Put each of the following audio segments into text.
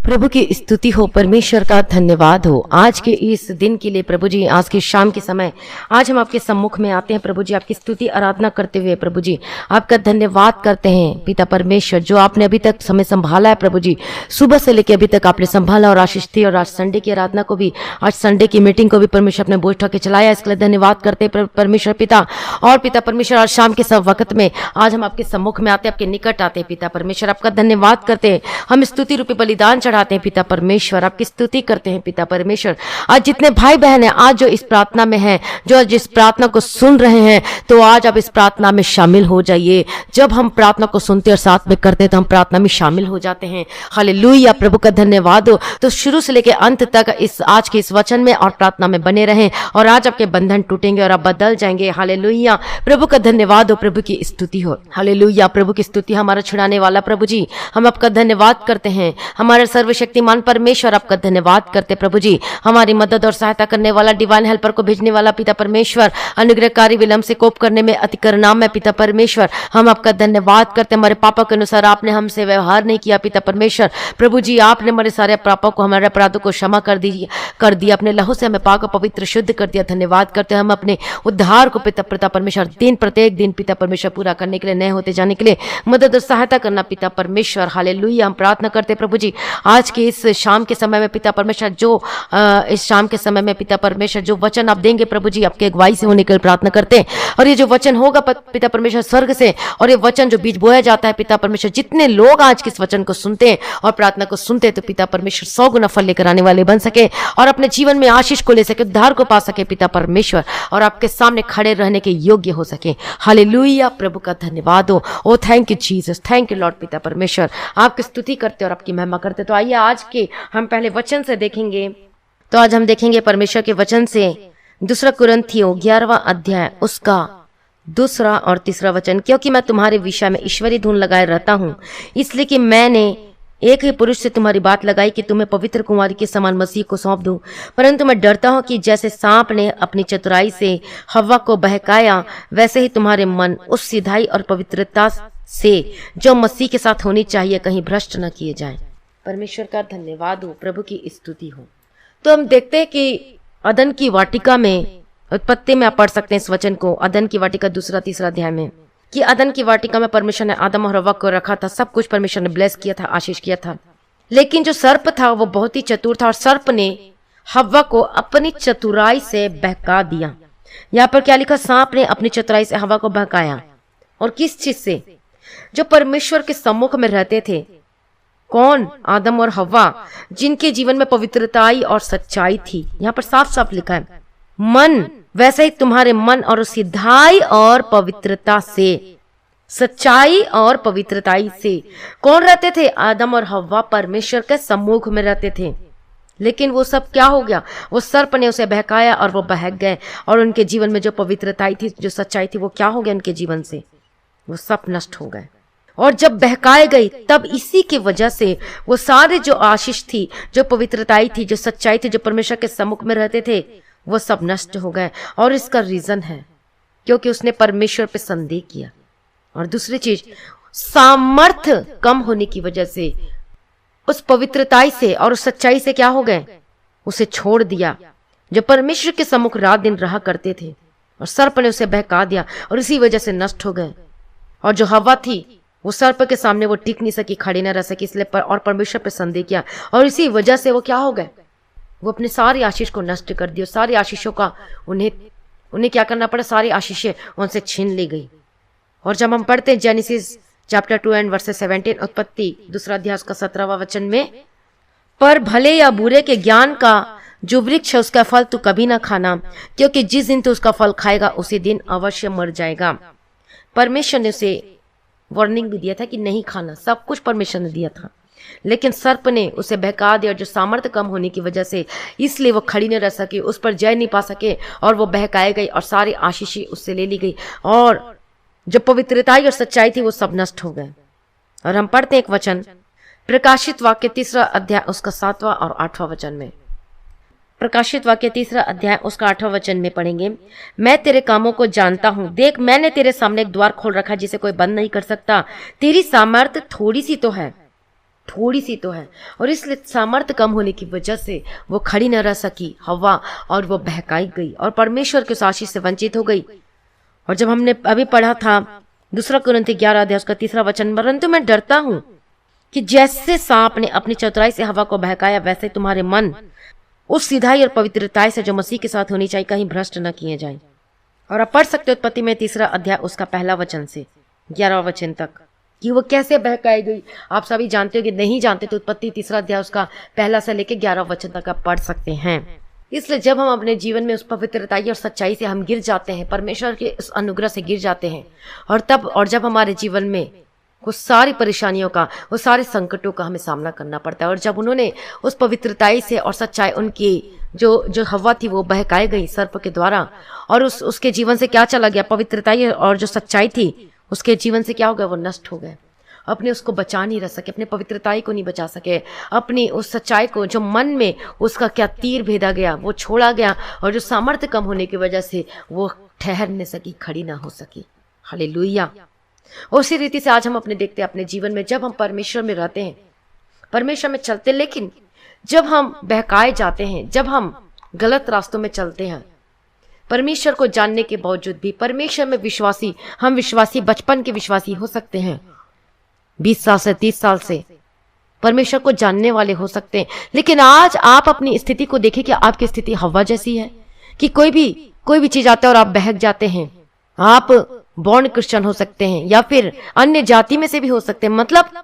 प्रभु की स्तुति हो, परमेश्वर का धन्यवाद हो आज के इस दिन के लिए। प्रभु जी, आज के शाम के समय आज हम आपके सम्मुख में आते हैं प्रभु जी, आपकी स्तुति आराधना करते हुए प्रभु जी आपका धन्यवाद करते हैं पिता परमेश्वर, जो आपने अभी तक समय संभाला है प्रभु जी। सुबह से लेकर अभी तक आपने संभाला और आशीष दी, और आज संडे की आराधना को भी, आज संडे की मीटिंग को भी परमेश्वर अपने बोझ उठा के चलाया, इसके लिए धन्यवाद करते हैं परमेश्वर पिता। और पिता परमेश्वर, आज शाम के सब वक्त में आज हम आपके सम्मुख में आते हैं, आपके निकट आते हैं पिता परमेश्वर, आपका धन्यवाद करते हैं। हम स्तुति रूपी बलिदान चढ़ाते हैं पिता परमेश्वर, आपकी स्तुति करते हैं पिता परमेश्वर। आज जितने भाई बहन हैं आज जो इस प्रार्थना में हैं, जो आज इस प्रार्थना को सुन रहे हैं, तो आज आप इस प्रार्थना में शामिल हो जाइए। जब हम प्रार्थना को सुनते और साथ में करते हैं तो हम प्रार्थना में शामिल हो जाते हैं। हालेलुया, प्रभु का धन्यवाद हो। तो शुरू से लेकर अंत तक इस आज के इस वचन में और प्रार्थना में बने रहें, और आज आपके बंधन टूटेंगे और आप बदल जाएंगे। हालेलुया, प्रभु का धन्यवाद हो, प्रभु की स्तुति हो। हालेलुया, प्रभु की स्तुति। हमारा छुड़ाने वाला प्रभु जी, हम आपका धन्यवाद करते हैं। हमारे सर्वशक्तिमान परमेश्वर, आपका धन्यवाद करते प्रभु जी। हमारी मदद और सहायता करने वाला, डिवाइन हेल्पर को भेजने वाला पिता परमेश्वर, अनुग्रहकारी, विलंब से कोप करने में अति करुणामय पिता परमेश्वर, हम आपका धन्यवाद करते। हमारे पापों के अनुसार आपने हमसे व्यवहार नहीं किया पिता परमेश्वर। प्रभु जी, आपने हमारे सारे पापों को, हमारे अपराधों को क्षमा कर दिया, अपने लहू से हमें पाक पवित्र शुद्ध कर दिया। धन्यवाद करते हैं हम अपने उद्धार को पिता परमेश्वर दिन प्रत्येक दिन पिता परमेश्वर पूरा करने के लिए, नए होते जाने के लिए मदद और सहायता करना पिता परमेश्वर। हालेलुया, हम प्रार्थना करते प्रभु जी आज के इस शाम के समय में पिता परमेश्वर, जो इस शाम के समय में पिता परमेश्वर जो वचन आप देंगे प्रभु जी, आपके अगुवाई से होने के लिए प्रार्थना करते हैं। और ये जो वचन होगा पिता परमेश्वर स्वर्ग से, और ये वचन जो बीज बोया जाता है पिता परमेश्वर, जितने लोग आज किस वचन को सुनते हैं और प्रार्थना को सुनते हैं, तो पिता परमेश्वर 100 गुना फल लेकर आने वाले बन सके और अपने जीवन में आशीष को ले सके, उद्धार को पा सके पिता परमेश्वर, और आपके सामने खड़े रहने के योग्य हो सके। हालेलुया, प्रभु का धन्यवाद हो। Oh thank you Jesus, thank you Lord पिता परमेश्वर, आपकी स्तुति करते और आपकी महिमा करते। तो आइए आज के हम पहले वचन से देखेंगे। तो आज हम देखेंगे परमेश्वर के वचन से 2 कुरिन्थियों 11वां अध्याय, उसका 2 और 3 वचन। क्योंकि मैं तुम्हारे विषय में ईश्वरी धुन लगाए रहता हूँ, इसलिए कि मैंने एक ही पुरुष से तुम्हारी बात लगाई कि तुम्हें पवित्र कुंवारी के समान मसीह को सौंप दूं। परंतु मैं डरता हूं कि जैसे सांप ने अपनी चतुराई से हव्वा को बहकाया, वैसे ही तुम्हारे मन उस सिधाई और पवित्रता से जो मसीह के साथ होनी चाहिए कहीं भ्रष्ट न किए जाएं। परमेश्वर का धन्यवाद हो, प्रभु की स्तुति हो। तो हम देखते हैं कि अदन की वाटिका में, उत्पत्ति में आप पढ़ सकते हैं इस वचन को, अदन की वाटिका 2-3 अध्याय में, कि अदन की वाटिका में परमेश्वर ने आदम और हव्वा को रखा था। सब कुछ परमेश्वर ने ब्लेस किया था, आशीष किया था। लेकिन जो सर्प था वो बहुत ही चतुर था, और सर्प ने हव्वा को अपनी चतुराई से बहका दिया। यहाँ पर क्या लिखा? सांप ने अपनी चतुराई से हव्वा को बहकाया। और किस चीज से? जो परमेश्वर के सम्मुख में रहते थे। कौन? आदम और हव्वा, जिनके जीवन में पवित्रताई और सच्चाई थी। यहाँ पर साफ साफ लिखा है, मन वैसे ही तुम्हारे मन और सिधाई और पवित्रता से, सच्चाई और पवित्रताई से। कौन रहते थे? आदम और हव्वा परमेश्वर के सम्मुख में रहते थे। लेकिन वो सब क्या हो गया? वो सर्प ने उसे बहकाया और वो बहक गए, और उनके जीवन में जो पवित्रताई थी, जो सच्चाई थी, वो क्या हो गया? उनके जीवन से वो सब नष्ट हो गए। और जब बहकाए गई, तब इसी की वजह से वो सारे जो आशीष थी, जो पवित्रताई थी, जो सच्चाई थी, जो परमेश्वर के सम्मुख में रहते थे, वो सब नष्ट हो गए। और इसका रीजन है क्योंकि उसने परमेश्वर पे संदेह किया। और दूसरी चीज, सामर्थ्य कम होने की वजह से उस पवित्रताई से और उस सच्चाई से क्या हो गए? उसे छोड़ दिया, जो परमेश्वर के सम्मुख रात दिन रहा करते थे। और सर्प ने उसे बहका दिया और इसी वजह से नष्ट हो गए। और जो हव्वा थी, वो सर्प के सामने वो टिक नहीं सकी, खड़ी न रह सकी, इसलिए और परमेश्वर पे संदेह किया, और इसी वजह से वो क्या हो गए? वो अपने सारी आशीष को नष्ट कर दिया। सारी आशीषों का उन्हें क्या करना पड़ा? सारी आशीषें उनसे छीन ली गई। और जब हम पढ़ते हैं जेनेसिस चैप्टर 2 एंड वर्सेस 17, उत्पत्ति 2 अध्याय का 17वां वचन में, पर भले या बुरे के ज्ञान का जो वृक्ष है उसका फल तू कभी ना खाना, क्योंकि जिस दिन तू उसका फल खाएगा उसी दिन अवश्य मर जाएगा। परमेश्वर ने उसे वार्निंग भी दिया था कि नहीं खाना, सब कुछ परमेश्वर ने दिया था, लेकिन सर्प ने उसे बहका दिया। और जो सामर्थ्य कम होने की वजह से, इसलिए वो खड़ी न रह सके, उस पर जय नहीं पा सके, और वो बहकाए गई और सारी आशीषें उससे ले ली गई, और जो पवित्रताई और सच्चाई थी वो सब नष्ट हो गए। और हम पढ़ते हैं एक वचन, प्रकाशित वाक्य 3 अध्याय उसका 7वां और 8वां वचन में। प्रकाशित वाक्य 3 अध्याय उसका 8वां वचन में पढ़ेंगे, मैं तेरे कामों को जानता हूँ, देख मैंने तेरे सामने एक द्वार खोल रखा जिसे कोई बंद नहीं कर सकता। तेरी सामर्थ्य थोड़ी सी तो है, थोड़ी सी तो है, और इसलिए सामर्थ्य कम होने की वजह से वो खड़ी न रह सकी हव्वा, और वो बहकाई गई और परमेश्वर के उस आशीष से वंचित हो गई। और जब हमने अभी पढ़ा था 2 कुरिन्थी 11 अध्याय उसका 3 वचन, परंतु मैं डरता हूं कि जैसे सांप ने अपनी चतुराई से हवा को बहकाया, वैसे तुम्हारे मन उस सीधाई और पवित्रताई से जो मसीह के साथ होनी चाहिए कहीं भ्रष्ट न किए जाएं। और आप पढ़ सकते हो उत्पत्ति में 3 अध्याय उसका 1 वचन से 11 वचन तक कि वो कैसे बहकाई गई। आप सभी जानते हो कि नहीं जानते तो उत्पत्ति 3 अध्याय उसका 1 से लेकर 11 वचन तक आप पढ़ सकते हैं। इसलिए जब हम अपने जीवन में उस पवित्रताई और सच्चाई से हम गिर जाते हैं, परमेश्वर के उस अनुग्रह से गिर जाते हैं, और जब हमारे जीवन में वो सारी परेशानियों का, वो सारे संकटों का हमें सामना करना पड़ता है, और जब उन्होंने उस पवित्रताई से और सच्चाई उनकी जो हवा थी वो बहकाई गई सर्प के द्वारा, और उसके जीवन से क्या चला गया, पवित्रताई और जो सच्चाई थी उसके जीवन से क्या हो गया, वो नष्ट हो गए। अपने उसको बचा नहीं रह सके, अपने पवित्रताई को नहीं बचा सके, अपनी उस सच्चाई को जो मन में उसका क्या तीर भेदा गया वो छोड़ा गया, और जो सामर्थ्य कम होने की वजह से वो ठहर नहीं सकी, खड़ी ना हो सकी। हालेलुया। उसी रीति से आज हम अपने देखते हैं अपने जीवन में, जब हम परमेश्वर में रहते हैं, परमेश्वर में चलते, लेकिन जब हम बहकाए जाते हैं, जब हम गलत रास्तों में चलते हैं, परमेश्वर को जानने के बावजूद भी परमेश्वर में विश्वासी, हम विश्वासी बचपन के विश्वासी हो सकते हैं, 20 साल से 30 साल से परमेश्वर को जानने वाले हो सकते हैं, लेकिन आज आप अपनी स्थिति को देखें कि आपकी स्थिति हवा जैसी है कि कोई भी चीज आता है और आप बहक जाते हैं। आप बॉर्न क्रिश्चियन हो सकते हैं या फिर अन्य जाति में से भी हो सकते हैं, मतलब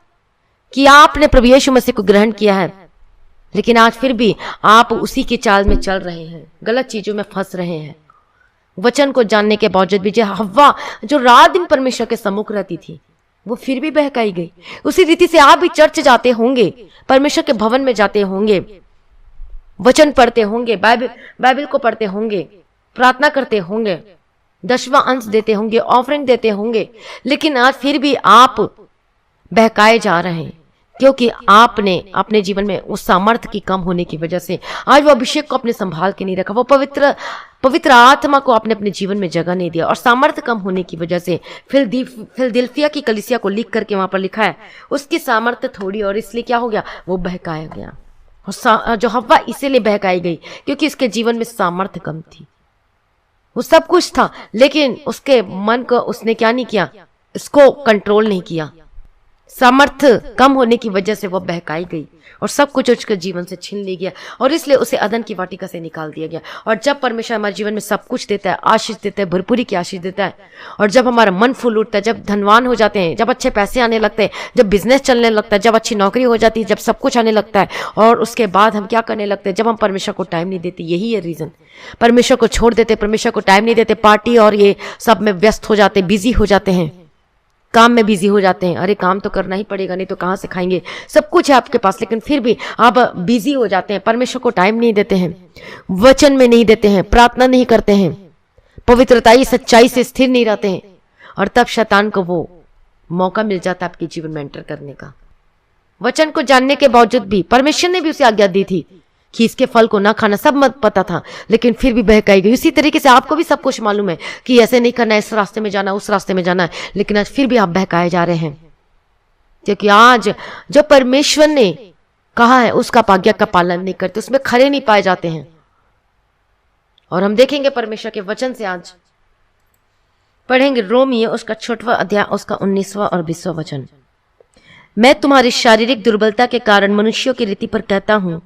कि आपने प्रभु यीशु मसीह को ग्रहण किया है, लेकिन आज फिर भी आप उसी के चाल में चल रहे हैं, गलत चीजों में फंस रहे हैं। वचन को जानने के बावजूद भी जो हव्वा जो रात दिन परमेश्वर के सम्मुख रहती थी वो फिर भी बहकाई गई। उसी रीति से आप भी चर्च जाते होंगे, परमेश्वर के भवन में जाते होंगे, वचन पढ़ते होंगे, बाइबल को पढ़ते होंगे, प्रार्थना करते होंगे, 10वां अंश देते होंगे, ऑफरिंग देते होंगे, लेकिन आज फिर भी आप बहकाए जा रहे हैं, क्योंकि आपने अपने जीवन में उस सामर्थ्य की कम होने की वजह से आज वो अभिषेक को अपने संभाल के नहीं रखा, वो पवित्र आत्मा को आपने अपने जीवन में जगह नहीं दिया, और सामर्थ्य कम होने की वजह से फिलदिल्फिया की कलीसिया को लिख करके वहां पर लिखा है उसकी सामर्थ्य थोड़ी, और इसलिए क्या हो गया, वो बहकाया गया। और जो हव्वा इसीलिए बहकाई गई क्योंकि इसके जीवन में सामर्थ्य कम थी। वो सब कुछ था, लेकिन उसके मन को उसने क्या नहीं किया, इसको कंट्रोल नहीं किया। सामर्थ्य कम होने की वजह से वो बहकाई गई और सब कुछ उसके जीवन से छीन लिया गया, और इसलिए उसे अदन की वाटिका से निकाल दिया गया। और जब परमेश्वर हमारे जीवन में सब कुछ देता है, आशीष देता है, भरपूरी की आशीष देता है, और जब हमारा मन फूल उठता है, जब धनवान हो जाते हैं, जब अच्छे पैसे आने लगते हैं, जब बिजनेस चलने लगता है, जब अच्छी नौकरी हो जाती है, जब सब कुछ आने लगता है, और उसके बाद हम क्या करने लगते हैं, जब हम परमेश्वर को टाइम नहीं देते। यही है रीजन, परमेश्वर को छोड़ देते, परमेश्वर को टाइम नहीं देते, पार्टी और ये सब में व्यस्त हो जाते, बिजी हो जाते हैं, काम में बिजी हो जाते हैं। अरे काम तो करना ही पड़ेगा, नहीं तो कहां से खाएंगे, सब कुछ है आपके पास, लेकिन फिर भी आप बिजी हो जाते हैं, परमेश्वर को टाइम नहीं देते हैं, वचन में नहीं देते हैं, प्रार्थना नहीं करते हैं, पवित्रताई सच्चाई से स्थिर नहीं रहते हैं, और तब शैतान को वो मौका मिल जाता है आपके जीवन में एंटर करने का। वचन को जानने के बावजूद भी परमेश्वर ने भी उसे आज्ञा दी थी कि इसके फल को ना खाना, सब मत पता था, लेकिन फिर भी बहकाई गई। उसी तरीके से आपको भी सब कुछ मालूम है कि ऐसे नहीं करना है, इस रास्ते में जाना, उस रास्ते में जाना है, लेकिन आज फिर भी आप बहकाए जा रहे हैं, क्योंकि आज जो परमेश्वर ने कहा है उसका आज्ञा का पालन नहीं करते, उसमें खरे नहीं पाए जाते हैं। और हम देखेंगे परमेश्वर के वचन से, आज पढ़ेंगे रोमियो उसका 6वां अध्याय उसका 19वां और 20वां वचन। मैं तुम्हारी शारीरिक दुर्बलता के कारण मनुष्यों की रीति पर कहता हूं,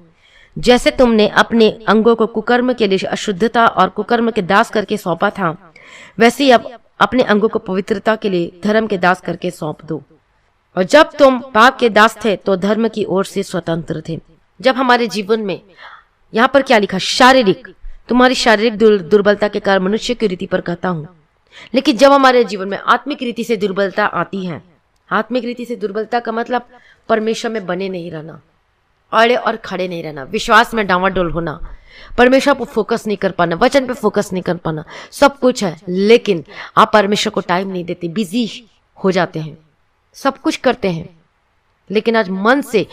जैसे तुमने अपने अंगों को कुकर्म के लिए अशुद्धता और कुकर्म के दास करके सौंपा था, वैसे ही अब अपने अंगों को पवित्रता के लिए धर्म के दास करके सौंप दो। और जब तुम पाप के दास थे तो धर्म की ओर से स्वतंत्र थे। जब हमारे जीवन में, यहाँ पर क्या लिखा, शारीरिक, तुम्हारी शारीरिक दुर्बलता के कारण मनुष्य की रीति पर कहता हूं, लेकिन जब हमारे जीवन में आत्मिक रीति से दुर्बलता आती है, आत्मिक रीति से दुर्बलता का मतलब परमेश्वर में बने नहीं रहना, अड़े और खड़े नहीं रहना, विश्वास में डावाडोल होना, परमेश्वर पर फोकस नहीं कर पाना, वचन पे फोकस नहीं कर पाना, सब कुछ है, लेकिन आप परमेश्वर को टाइम नहीं देते, बिजी हो जाते हैं, सब कुछ करते हैं, लेकिन आज मन से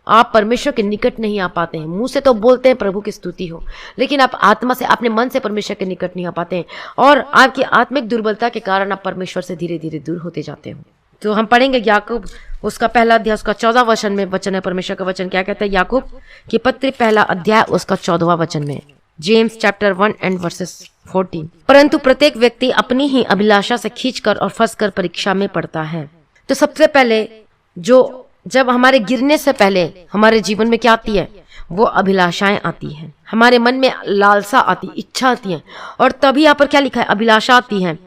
आप परमेश्वर के निकट नहीं आ पाते हैं। मुंह से तो बोलते हैं प्रभु की स्तुति हो, लेकिन आप आत्मा से, अपने मन से परमेश्वर के निकट नहीं आ पाते हैं, और आपकी आत्मिक दुर्बलता के कारण आप परमेश्वर से धीरे धीरे दूर होते जाते हो। तो हम पढ़ेंगे याकूब उसका पहला अध्याय उसका 14 वचन में वचन है। परमेश्वर का वचन क्या कहता है? याकूब की पत्री पहला अध्याय उसका 14वां वचन में, जेम्स चैप्टर 1 एंड वर्सेस 14। परंतु प्रत्येक व्यक्ति अपनी ही अभिलाषा से खींचकर और फंसकर परीक्षा में पड़ता है। तो सबसे पहले जब हमारे गिरने से पहले हमारे जीवन में क्या आती है? वो अभिलाषाएं आती हैं, हमारे मन में लालसा आती, इच्छा आती है, और तभी यहाँ पर क्या लिखा है? अभिलाषा आती है।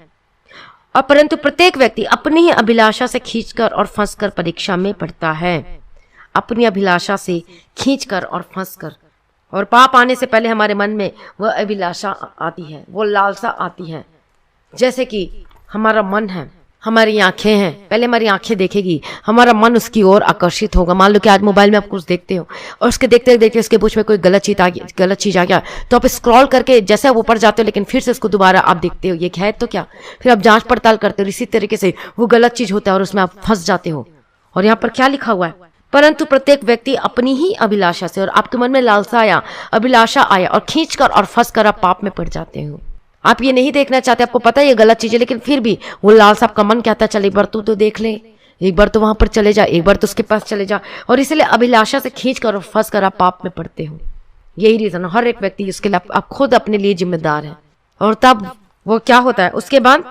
और परंतु प्रत्येक व्यक्ति अपनी ही अभिलाषा से खींचकर और फंसकर परीक्षा में पड़ता है। अपनी अभिलाषा से खींचकर और फंसकर, और पाप आने से पहले हमारे मन में वह अभिलाषा आती है, वो लालसा आती है। जैसे कि हमारा मन है, हमारी आंखें हैं, पहले हमारी आंखें देखेगी, हमारा मन उसकी ओर आकर्षित होगा। मान लो कि आज मोबाइल में आप कुछ देखते हो और उसके देखते देखते उसके बीच में कोई गलत चीज आ गया, तो आप स्क्रॉल करके जैसे आप ऊपर जाते हो, लेकिन फिर से उसको दोबारा आप देखते हो, ये है तो क्या, फिर आप जांच पड़ताल करते हो। इसी तरीके से वो गलत चीज होता है और उसमें आप फंस जाते हो। और यहाँ पर क्या लिखा हुआ है? परंतु प्रत्येक व्यक्ति अपनी ही अभिलाषा से, और आपके मन में लालसा आया, अभिलाषा आया, और खींचकर और फंसकर आप पाप में पड़ जाते हो। आप ये नहीं देखना चाहते, आपको पता है ये गलत चीज है, लेकिन फिर भी वो लालसा आपका मन कहता है चल एक बार तू तो देख ले, एक बार तो वहां पर चले जा, एक बार तो उसके पास चले जा, और इसलिए अभिलाषा से खींचकर और फंसकर आप पाप में पड़ते हो। यही रीजन, हर एक व्यक्ति इसके लिए आप खुद अपने लिए जिम्मेदार है। और तब वो क्या होता है? उसके बाद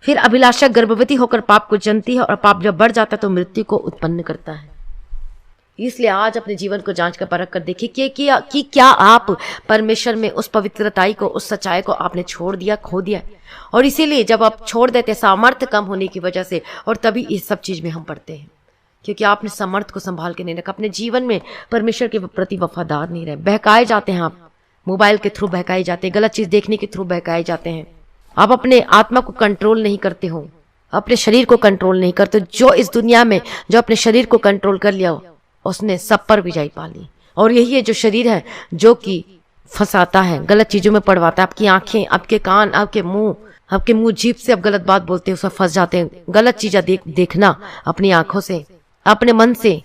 फिर अभिलाषा गर्भवती होकर पाप को जनती है, और पाप जब बढ़ जाता है तो मृत्यु को उत्पन्न करता है। इसलिए आज अपने जीवन को जांच कर परख कर देखिए कि क्या आप परमेश्वर में उस पवित्रताई को, उस सच्चाई को आपने छोड़ दिया, खो दिया। और इसीलिए जब आप छोड़ देते, सामर्थ्य कम होने की वजह से, और तभी इस सब चीज में हम पड़ते हैं, क्योंकि आपने सामर्थ्य को संभाल के नहीं रखा, अपने जीवन में परमेश्वर के प्रति वफादार नहीं रहे। बहकाए जाते हैं आप, मोबाइल के थ्रू बहकाए जाते हैं, गलत चीज देखने के थ्रू बहकाए जाते हैं। आप अपने आत्मा को कंट्रोल नहीं करते हो, अपने शरीर को कंट्रोल नहीं करते। जो इस दुनिया में जो अपने शरीर को कंट्रोल कर लिया उसने सब पर विजय पा ली। और यही है जो शरीर है जो कि फंसाता है, गलत चीजों में पड़वाता है। आपकी आंखें, आपके कान, आपके मुंह जीभ से आप गलत बात बोलते हैं, उसमें फंस जाते हैं। गलत चीजें देखना अपनी आंखों से, अपने मन से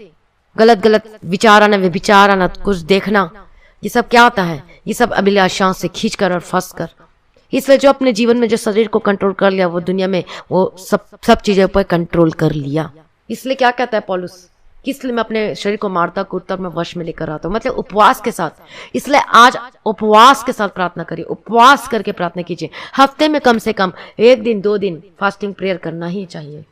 गलत विचार आना, विचार आना, कुछ देखना, ये सब क्या होता है? ये सब अभिलाषाओं से खींचकर और फंस कर। इसलिए जो अपने जीवन में जो शरीर को कंट्रोल कर लिया, वो दुनिया में वो सब चीजों पर कंट्रोल कर लिया। इसलिए क्या कहता है पौलुस? इसलिए मैं अपने शरीर को मारता कूदता मैं वश में लेकर आता हूँ, मतलब उपवास के साथ। इसलिए आज उपवास के साथ प्रार्थना करिए, उपवास करके प्रार्थना कीजिए। हफ्ते में कम से कम 1 दिन 2 दिन फास्टिंग प्रेयर करना ही चाहिए।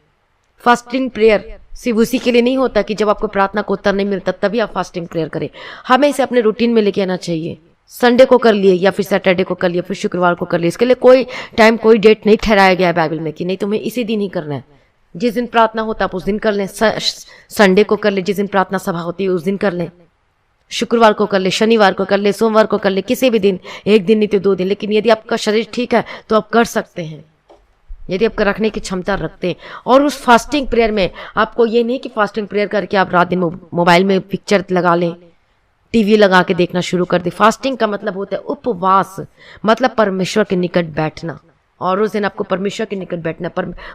फास्टिंग प्रेयर सिर्फ उसी के लिए नहीं होता कि जब आपको प्रार्थना को उत्तर नहीं मिलता तभी आप फास्टिंग प्रेयर करें। हमें इसे अपने रूटीन में लेके आना चाहिए। संडे को कर लिए, या फिर सैटरडे को कर लिया, फिर शुक्रवार को कर लिया। इसके लिए कोई टाइम, कोई डेट नहीं ठहराया गया है बाइबल में कि नहीं तुम्हें इसी दिन ही करना है। जिस दिन प्रार्थना होता है आप उस दिन कर लें। संडे को कर ले, जिस दिन प्रार्थना सभा होती है उस दिन कर लें। शुक्रवार को कर ले, शनिवार को कर ले, सोमवार को कर ले, किसी भी दिन, 1 दिन नहीं तो 2 दिन। लेकिन यदि आपका शरीर ठीक है तो आप कर सकते हैं, यदि आप रखने की क्षमता रखते हैं। और उस फास्टिंग प्रेयर में आपको ये नहीं कि फास्टिंग प्रेयर करके आप रात दिन मोबाइल में पिक्चर लगा लें, टीवी लगा के देखना शुरू कर दे। फास्टिंग का मतलब होता है उपवास, मतलब परमेश्वर के निकट बैठना। और उस दिन आपको परमेश्वर के निकट बैठना,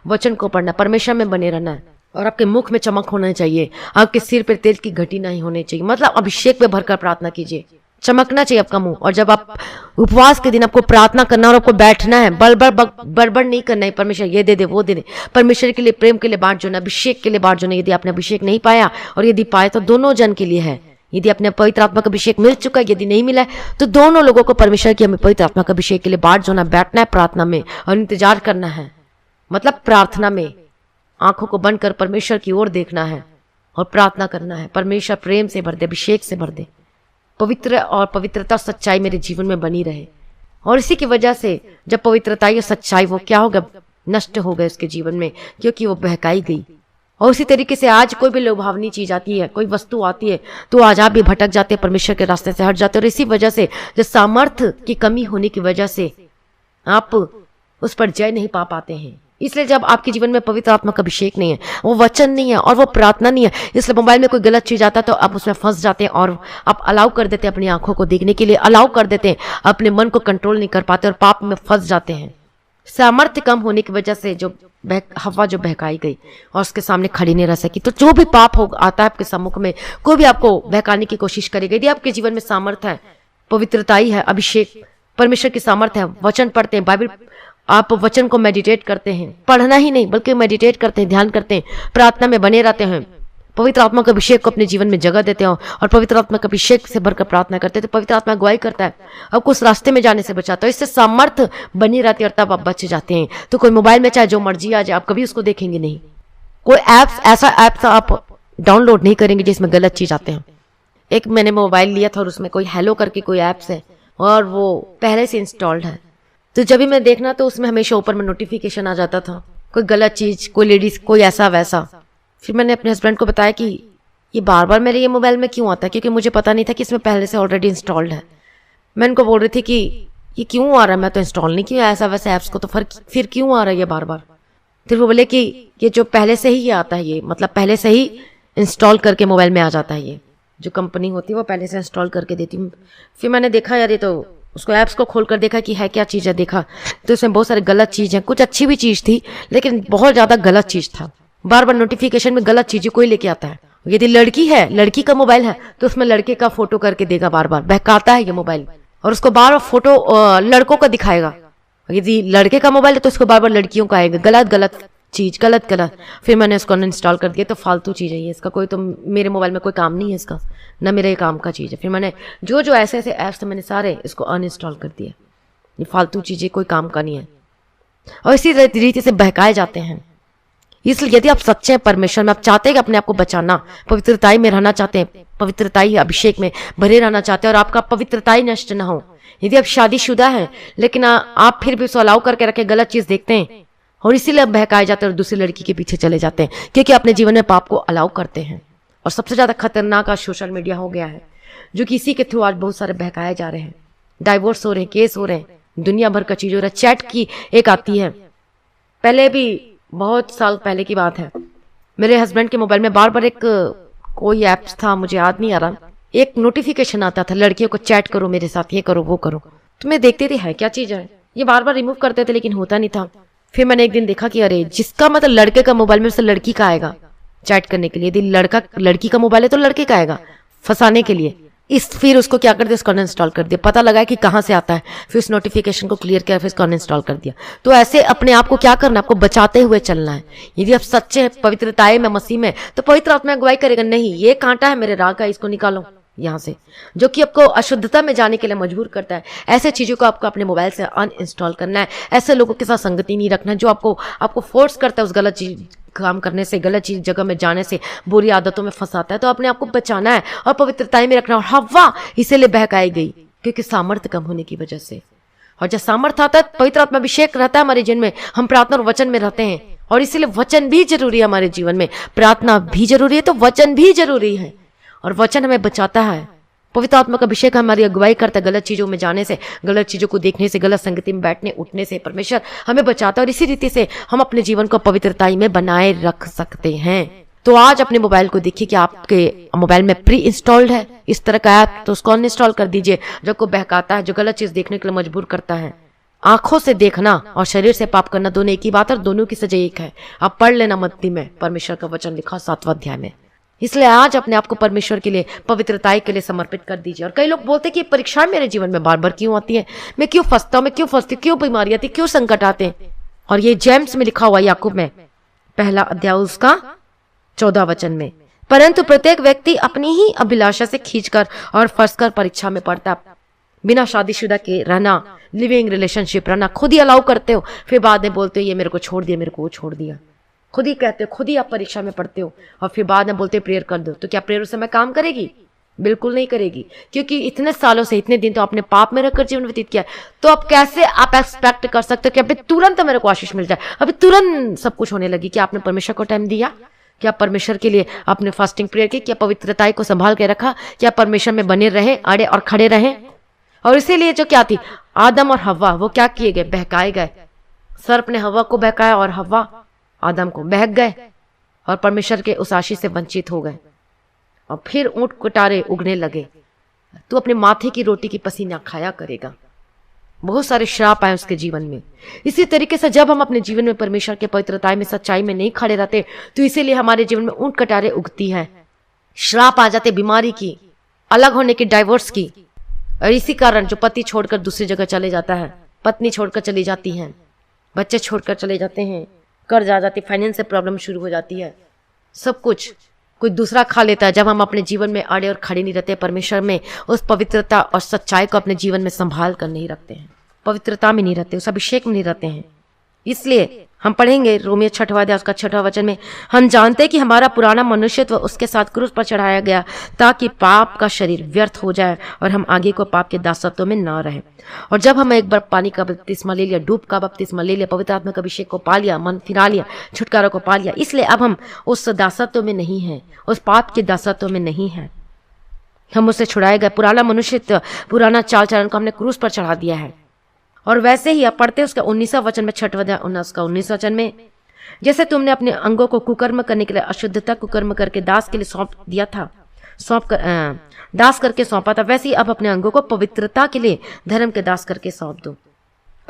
वचन को पढ़ना, परमेश्वर में बने रहना है। और आपके मुख में चमक होना चाहिए, आपके सिर पर तेल की घटी नहीं होनी चाहिए, मतलब अभिषेक में भरकर प्रार्थना कीजिए, चमकना चाहिए आपका मुंह। और जब आप उपवास के दिन आपको प्रार्थना करना और आपको बैठना है, बड़बड़ नहीं करना है। परमेश्वर ये दे दे, वो दे दे। परमेश्वर के लिए, प्रेम के लिए बांट जोना, अभिषेक के लिए बांट जोना। यदि आपने अभिषेक नहीं पाया और यदि पाए तो दोनों जन के लिए है। यदि अपने पवित्र आत्मा का अभिषेक मिल चुका है, यदि नहीं मिला है तो दोनों लोगों को परमेश्वर की हमें पवित्र आत्मा का अभिषेक के लिए बांट जोना, बैठना है प्रार्थना में और इंतजार करना है। मतलब प्रार्थना में आंखों को बंद कर परमेश्वर की ओर देखना है और प्रार्थना करना है। परमेश्वर प्रेम से भर दे, अभिषेक से भर दे, पवित्र और पवित्रता सच्चाई मेरे जीवन में बनी रहे। और इसी की वजह से जब पवित्रता या सच्चाई वो क्या होगा, नष्ट हो गए उसके जीवन में, क्योंकि वो बहकाई गई। और उसी तरीके से आज कोई भी लुभावनी चीज आती है, कोई वस्तु आती है, तो आज आप भी भटक जाते हैं, परमेश्वर के रास्ते से हट जाते हैं। और इसी वजह से जो सामर्थ्य की कमी होने की वजह से आप उस पर जय नहीं पा पाते हैं। इसलिए जब आपके जीवन में पवित्र आत्मा का अभिषेक नहीं है, वो वचन नहीं है और वो प्रार्थना नहीं है, इसलिए मोबाइल में कोई गलत चीज आता है तो आप उसमें फंस जाते हैं और आप अलाउ कर देते हैं अपनी आंखों को देखने के लिए, अलाउ कर देते हैं, अपने मन को कंट्रोल नहीं कर पाते और पाप में फंस जाते हैं। सामर्थ्य कम होने की वजह से जो हवा जो बहकाई गई और उसके सामने खड़ी नहीं रह सकी। तो जो भी पाप हो आता है आपके सम्मुख में, कोई भी आपको बहकाने की कोशिश करेगा, यदि आपके जीवन में सामर्थ्य है, पवित्रताई है, अभिषेक, परमेश्वर की सामर्थ्य है, वचन पढ़ते हैं, बाइबल आप वचन को मेडिटेट करते हैं, पढ़ना ही नहीं बल्कि मेडिटेट करते हैं, ध्यान करते हैं, प्रार्थना में बने रहते हैं, पवित्र आत्मा के अभिषेक को अपने जीवन में जगह देते हो और पवित्र आत्मा के अभिषेक से भरकर प्रार्थना करते हैं, तो पवित्र आत्मा अगुवाई करता है, आपको उस रास्ते में जाने से बचाता है, इससे सामर्थ्य बनी रहती है और तब आप बच जाते हैं। तो कोई मोबाइल में चाहे जो मर्जी आ जाए, आप कभी उसको देखेंगे नहीं। कोई ऐप्स, ऐसा ऐप्स आप डाउनलोड नहीं करेंगे जिसमें गलत चीज आते हैं। एक मैंने मोबाइल लिया था और उसमें कोई हेलो करके कोई ऐप्स है और वो पहले से इंस्टॉल्ड है, तो जब भी मैं देखना तो उसमें हमेशा ऊपर में नोटिफिकेशन आ जाता था, कोई गलत चीज, कोई लेडीज, कोई ऐसा वैसा। फिर मैंने अपने हस्बैंड को बताया कि ये बार बार मेरे ये मोबाइल में क्यों आता है, क्योंकि मुझे पता नहीं था कि इसमें पहले से ऑलरेडी इंस्टॉल्ड है। मैं उनको बोल रही थी कि ये क्यों आ रहा है, मैं तो इंस्टॉल नहीं किया ऐसा वैसा ऐप्स को, तो फिर क्यों आ रहा है ये बार बार। फिर वो बोले कि ये जो पहले से ही ये आता है, ये मतलब पहले से ही इंस्टॉल करके मोबाइल में आ जाता है, ये जो कंपनी होती है वो पहले से इंस्टॉल करके देती हूँ। फिर मैंने देखा यार, ये तो उसको ऐप्स को खोल कर देखा कि है क्या चीज़ है, देखा तो इसमें बहुत सारी गलत चीज़ है, कुछ अच्छी भी चीज़ थी लेकिन बहुत ज़्यादा गलत चीज़ था। बार बार नोटिफिकेशन में गलत चीज़ें कोई लेके आता है। यदि लड़की है, लड़की का मोबाइल है तो उसमें लड़के का फोटो करके देगा, बार बार बहकाता है ये मोबाइल, और उसको बार बार फोटो लड़कों का दिखाएगा। यदि लड़के का मोबाइल है तो उसको बार बार लड़कियों का आएगा, गलत गलत चीज, गलत गलत। फिर मैंने इसको अनइंस्टॉल कर दिया, तो फालतू चीज़ है ये, इसका कोई, तो मेरे मोबाइल में कोई काम नहीं है इसका, ना मेरे काम का चीज़ है। फिर मैंने जो जो ऐसे ऐसे ऐप्स थे मैंने सारे इसको अनइंस्टॉल कर दिया, ये फालतू चीज़ें कोई काम का नहीं है। और इसी रीति से बहकाए जाते हैं। इसलिए यदि आप सच्चे हैं परमेश्वर में, आप चाहते हैं कि अपने आप को बचाना, पवित्रताई में रहना चाहते हैं, पवित्रताई अभिषेक में भरे रहना चाहते हैं और आपका पवित्रताई नष्ट ना हो, यदि आप शादीशुदा हैं लेकिन आप फिर भी उसको अलाउ करके रखे, गलत चीज देखते हैं और इसीलिए बहकाए जाते हैं और दूसरी लड़की के पीछे चले जाते हैं, क्योंकि अपने जीवन में पाप को अलाउ करते हैं। और सबसे ज्यादा खतरनाक आज सोशल मीडिया हो गया है, जो कि इसी के थ्रू आज बहुत सारे बहकाए जा रहे हैं, डाइवोर्स हो रहे हैं, केस हो रहे हैं, दुनिया भर का चीज हो रहा है। चैट की एक आती है, पहले भी बहुत साल पहले की बात है, मेरे हस्बैंड के मोबाइल में बार बार एक कोई ऐप्स था, मुझे याद नहीं आ रहा, एक नोटिफिकेशन आता था, लड़कियों को चैट करो मेरे साथ, ये करो वो करो। तो मैं देखती थी है क्या चीज है, ये बार बार रिमूव करते थे लेकिन होता नहीं था। फिर मैंने एक दिन देखा कि अरे, जिसका मतलब लड़के का मोबाइल में से लड़की का आएगा चैट करने के लिए, यदि लड़की का मोबाइल है तो लड़के का आएगा फंसाने के लिए। फिर उसको क्या कर दिया, उसको अनइंस्टॉल कर दिया, पता लगा कि कहाँ से आता है, फिर उस नोटिफिकेशन को क्लियर किया, फिर उसको अनइंस्टॉल कर दिया। तो ऐसे अपने आप को क्या करना, आपको बचाते हुए चलना है। यदि आप सच्चे हैं पवित्रताएं में, मसीह में, तो पवित्र आत्मा अगुवाई करेगा, नहीं ये कांटा है मेरे राह का, इसको निकालो यहाँ से, जो कि आपको अशुद्धता में जाने के लिए मजबूर करता है। ऐसे चीजों को आपको अपने मोबाइल से अनइंस्टॉल करना है। ऐसे लोगों के साथ संगति नहीं रखना जो आपको फोर्स करता है उस गलत चीज काम करने से, गलत चीज जगह में जाने से, बुरी आदतों में फंसाता है। तो अपने आप को बचाना है और पवित्रताई में रखना। और हव्वा इसीलिए बहकाई गई क्योंकि सामर्थ्य कम होने की वजह से। और जब सामर्थ्य आता है, पवित्र आत्मा अभिषेक रहता है हमारे जीवन में, हम प्रार्थना और वचन में रहते हैं। और इसीलिए वचन भी जरूरी है हमारे जीवन में, प्रार्थना भी जरूरी है तो वचन भी जरूरी है। और वचन हमें बचाता है, पवित्र आत्मा का अभिषेक हमारी अगुवाई करता है, गलत चीजों में जाने से, गलत चीजों को देखने से, गलत संगति में बैठने उठने से परमेश्वर हमें बचाता है। और इसी रीति से हम अपने जीवन को पवित्रताई में बनाए रख सकते हैं। तो आज अपने मोबाइल को देखिए कि आपके मोबाइल में प्री इंस्टॉल्ड है इस तरह का ऐप, तो उसको अनइंस्टॉल कर दीजिए जो को बहकाता है, जो गलत चीज देखने के लिए मजबूर करता है। आंखों से देखना और शरीर से पाप करना दोनों एक ही बात है और दोनों की सजा एक है। आप पढ़ लेना मत्ती में, परमेश्वर का वचन लिखा 7वां अध्याय में। इसलिए आज अपने आप को परमेश्वर के लिए, पवित्रताई के लिए समर्पित कर दीजिए। और कई लोग बोलते हैं कि परीक्षा मेरे जीवन में बार बार क्यों आती है, मैं क्यों फंसता हूं, मैं क्यों फंसती, क्यों बीमारी आती, क्यों संकट आते हैं। और ये जेम्स में लिखा हुआ याकूब में 1 अध्याय उसका 14 वचन में, परंतु प्रत्येक व्यक्ति अपनी ही अभिलाषा से खींचकर और फंसकर परीक्षा में पड़ता। बिना शादीशुदा के रहना, लिविंग रिलेशनशिप रहना, खुद ही अलाउ करते हो, फिर बाद में बोलते हो ये मेरे को छोड़ दिया, मेरे को वो छोड़ दिया। खुद ही कहते हो, खुद ही आप परीक्षा में पढ़ते हो और फिर बाद में बोलते प्रेयर कर दो। तो क्या प्रेयर उस समय काम करेगी? बिल्कुल नहीं करेगी, क्योंकि इतने सालों से, इतने दिन तो आपने पाप में रखकर जीवन व्यतीत किया। तो अब कैसे आप एक्सपेक्ट कर सकते हो कि अभी तुरंत मेरे को आशीष मिल जाए, अभी तुरंत सब कुछ होने लगी? क्या आपने परमेश्वर को टाइम दिया? क्या परमेश्वर के लिए आपने फास्टिंग प्रेयर की? क्या पवित्रताई को संभाल के रखा? क्या परमेश्वर में बने रहे, अड़े और खड़े रहे? और इसीलिए जो क्या थी, आदम और हव्वा, वो क्या किए गए? बहकाए गए। सर्प ने हव्वा को बहकाया और हव्वा आदम को बहक गए और परमेश्वर के उस आशीष से वंचित हो गए। और फिर ऊंट कुटारे उगने लगे, तू अपने माथे की रोटी की पसीना खाया करेगा। बहुत सारे श्राप आए उसके जीवन में। इसी तरीके से जब हम अपने जीवन में परमेश्वर के पवित्रताई में, सच्चाई में नहीं खड़े रहते, तो इसीलिए हमारे जीवन में ऊंट कटारे उगती है, श्राप आ जाते, बीमारी की, अलग होने की, डाइवोर्स की। और इसी कारण जो पति छोड़कर दूसरी जगह चले जाता है, पत्नी छोड़कर चली जाती है, बच्चे छोड़कर चले जाते हैं, कर्ज आ जाती, फाइनेंस से प्रॉब्लम शुरू हो जाती है, सब कुछ कोई दूसरा खा लेता है। जब हम अपने जीवन में अड़े और खड़े नहीं रहते, परमेश्वर में उस पवित्रता और सच्चाई को अपने जीवन में संभाल कर नहीं रखते हैं, पवित्रता में नहीं रहते, उस अभिषेक में नहीं रहते हैं। इसलिए हम पढ़ेंगे रोमियो 6वां अध्याय उसका 6वां वचन में, हम जानते हैं कि हमारा पुराना मनुष्यत्व उसके साथ क्रूस पर चढ़ाया गया ताकि पाप का शरीर व्यर्थ हो जाए और हम आगे को पाप के दासत्व में न रहे। और जब हम एक बार पानी का बपतिस्मा ले लिया, डूब का बपतिस्मा ले लिया, पवित्र आत्मा का अभिषेक को पा लिया, मन फिरा लिया, छुटकारा को पा लिया, इसलिए अब हम उस दासत्व में नहीं है, उस पाप के दासत्व में नहीं है। हम उससे छुड़ाए गए पुराना मनुष्यत्व, पुराना चाल चलन को हमने क्रूस पर चढ़ा दिया है। और वैसे ही आप पढ़ते हैं उसका 19वां वचन में, 6वां अध्याय उसका 19वां वचन में, जैसे तुमने अपने अंगों को कुकर्म करने के लिए अशुद्धता कुकर्म करके दास के लिए सौंप दिया था, दास करके सौंपा था, वैसे ही अब अपने अंगों को पवित्रता के लिए धर्म के दास करके सौंप दो।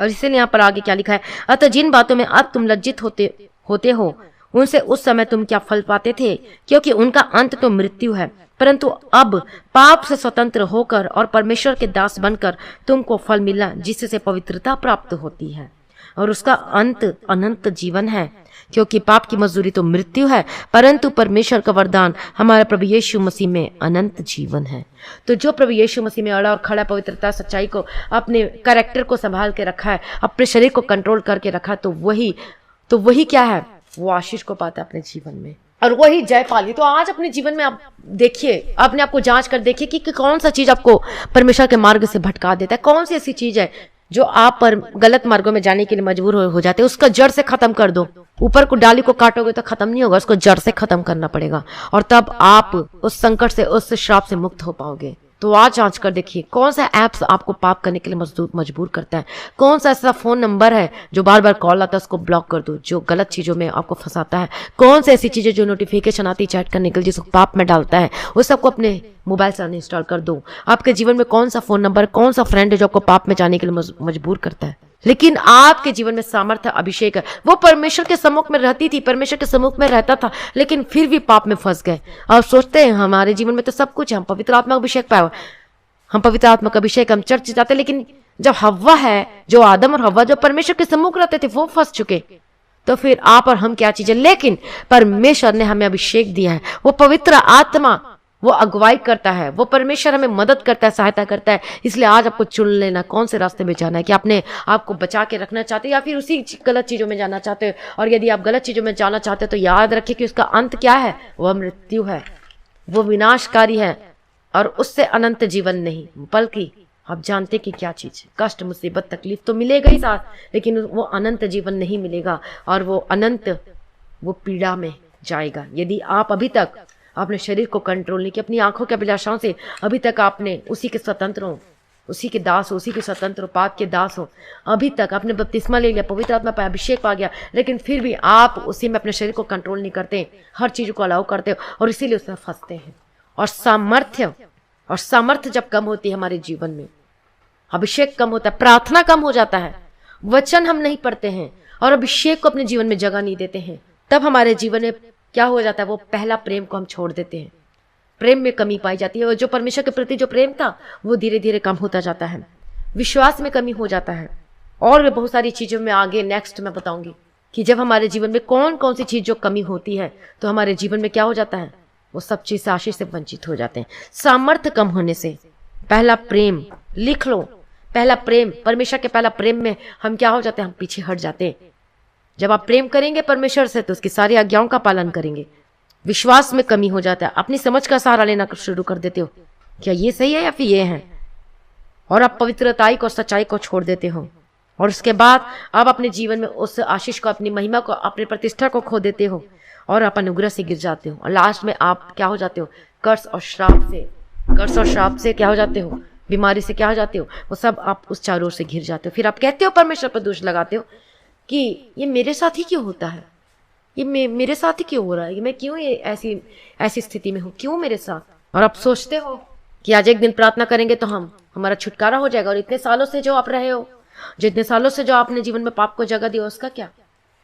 और इसीलिए यहाँ पर आगे क्या लिखा है, अतः जिन बातों में अब तुम लज्जित होते हो उनसे उस समय तुम क्या फल पाते थे, क्योंकि उनका अंत तो मृत्यु है। परंतु अब पाप से स्वतंत्र होकर और परमेश्वर के दास बनकर तुमको फल मिला, जिससे पवित्रता प्राप्त होती है और उसका अंत अनंत जीवन है। क्योंकि पाप की मजदूरी तो मृत्यु है, परंतु परमेश्वर का वरदान हमारे प्रभु यीशु मसीह में अनंत जीवन है। तो जो प्रभु यीशु मसीह में अड़ा और खड़ा, पवित्रता सच्चाई को, अपने कैरेक्टर को संभाल के रखा है, अपने शरीर को कंट्रोल करके रखा है, तो वही क्या है, वो आशीष को पाता है अपने जीवन में और वही जय पाली। तो आज अपने जीवन में आप देखिए, अपने आप को जांच कर देखिए कि कौन सा चीज आपको परमेश्वर के मार्ग से भटका देता है, कौन सी ऐसी चीज है जो आप पर गलत मार्गों में जाने के लिए मजबूर हो जाते हैं। उसका जड़ से खत्म कर दो। ऊपर को डाली को काटोगे तो खत्म नहीं होगा, उसको जड़ से खत्म करना पड़ेगा और तब आप उस संकट से, उस श्राप से मुक्त हो पाओगे। तो आज जांच कर देखिए कौन सा ऐप्स आपको पाप करने के लिए मजबूर करता है, कौन सा ऐसा फोन नंबर है जो बार बार कॉल आता है, उसको ब्लॉक कर दो, जो गलत चीजों में आपको फंसाता है। कौन सी ऐसी चीजें जो नोटिफिकेशन आती है चैट करने के लिए, जिसको पाप में डालता है, उस सबको अपने मोबाइल से अनइंस्टॉल कर दो। आपके जीवन में कौन सा फोन नंबर, कौन सा फ्रेंड है जो आपको पाप में जाने के लिए मजबूर करता है। लेकिन आपके जीवन में सामर्थ्य, अभिषेक है। वो परमेश्वर के सम्मुख में रहती थी, परमेश्वर के सम्मुख में रहता था, लेकिन फिर भी पाप में फंस गए। और सोचते हैं हमारे जीवन में तो सब कुछ है, हम पवित्र आत्मा का अभिषेक पाए, हम पवित्र आत्मा का अभिषेक, हम चर्च जाते, लेकिन जब हव्वा है, जो आदम और हव्वा जो परमेश्वर के सम्मुख रहते थे, वो फंस चुके। तो फिर आप और हम क्या चीजें। लेकिन परमेश्वर ने हमें अभिषेक दिया है, वो पवित्र आत्मा, वो अगुवाई करता है, वो परमेश्वर हमें मदद करता है, सहायता करता है। इसलिए आज आपको चुन लेना कौन से रास्ते में जाना है, कि आपने आपको बचा के रखना चाहते हो या फिर उसी गलत चीजों में जाना चाहते हो। और यदि आप गलत चीजों में जाना चाहते हो तो याद रखिए कि उसका अंत क्या है, वह मृत्यु है, वो विनाशकारी है और उससे अनंत जीवन नहीं, बल्कि आप जानते कि क्या चीज है, कष्ट, मुसीबत, तकलीफ तो मिलेगा ही साथ, लेकिन वो अनंत जीवन नहीं मिलेगा और वो अनंत, वो पीड़ा में जाएगा। यदि आप अभी तक अपने शरीर को कंट्रोल नहीं किया, अपनी आंखों के अभिलाषाओं से अभी तक आपने उसी के स्वतंत्र हो, उसी के दास हो, उसी के स्वतंत्र हो, पाप के दास हो, अभी तक आपने बपतिस्मा ले लिया, पवित्र आत्मा पाया, अभिषेक पा गया, लेकिन फिर भी आप उसी में अपने शरीर को कंट्रोल नहीं करते, हर चीज को अलाउ करते हो और इसीलिए उसमें फंसते हैं। और सामर्थ्य जब कम होती है हमारे जीवन में, अभिषेक कम होता है, प्रार्थना कम हो जाता है, वचन हम नहीं पढ़ते हैं और अभिषेक को अपने जीवन में जगह नहीं देते हैं, तब हमारे जीवन में क्या हो जाता है, वो पहला प्रेम को हम छोड़ देते हैं, प्रेम में कमी पाई जाती है और जो परमेश्वर के प्रति जो प्रेम था वो धीरे धीरे कम होता जाता है, विश्वास में कमी हो जाता है और भी बहुत सारी चीजों में आगे नेक्स्ट मैं बताऊंगी कि जब हमारे जीवन में कौन कौन सी चीज जो कमी होती है तो हमारे जीवन में क्या हो जाता है, वो सब चीज से आशीष से वंचित हो जाते हैं। सामर्थ्य कम होने से पहला प्रेम, लिख लो, पहला प्रेम, परमेश्वर के पहला प्रेम में हम क्या हो जाते हैं, हम पीछे हट जाते हैं। जब आप प्रेम करेंगे परमेश्वर से तो उसकी सारी आज्ञाओं का पालन करेंगे। विश्वास में कमी हो जाता है, अपनी समझ का सहारा लेना शुरू कर देते हो, क्या ये सही है या फिर ये है, और आप पवित्रताई को, सच्चाई को छोड़ देते हो और उसके बाद आप अपने जीवन में उस आशीष को, अपनी महिमा को, अपनी प्रतिष्ठा को खो देते हो और आप अनुग्रह से गिर जाते हो और लास्ट में आप क्या हो जाते हो, कर्ज और श्राप से क्या हो जाते हो, बीमारी से क्या हो जाते हो, वो सब आप उस चारों ओर से घिर जाते हो। फिर आप कहते हो, परमेश्वर पर दोष लगाते हो कि ये मेरे साथ ही क्यों होता है, ये मेरे साथ ही क्यों हो रहा है, मैं क्यों ये ऐसी स्थिति में हूँ, क्यों मेरे साथ। और आप सोचते हो कि आज एक दिन प्रार्थना करेंगे तो हमारा छुटकारा हो जाएगा, और इतने सालों से जो आप रहे हो, जितने सालों से जो आपने जीवन में पाप को जगह दी, उसका क्या।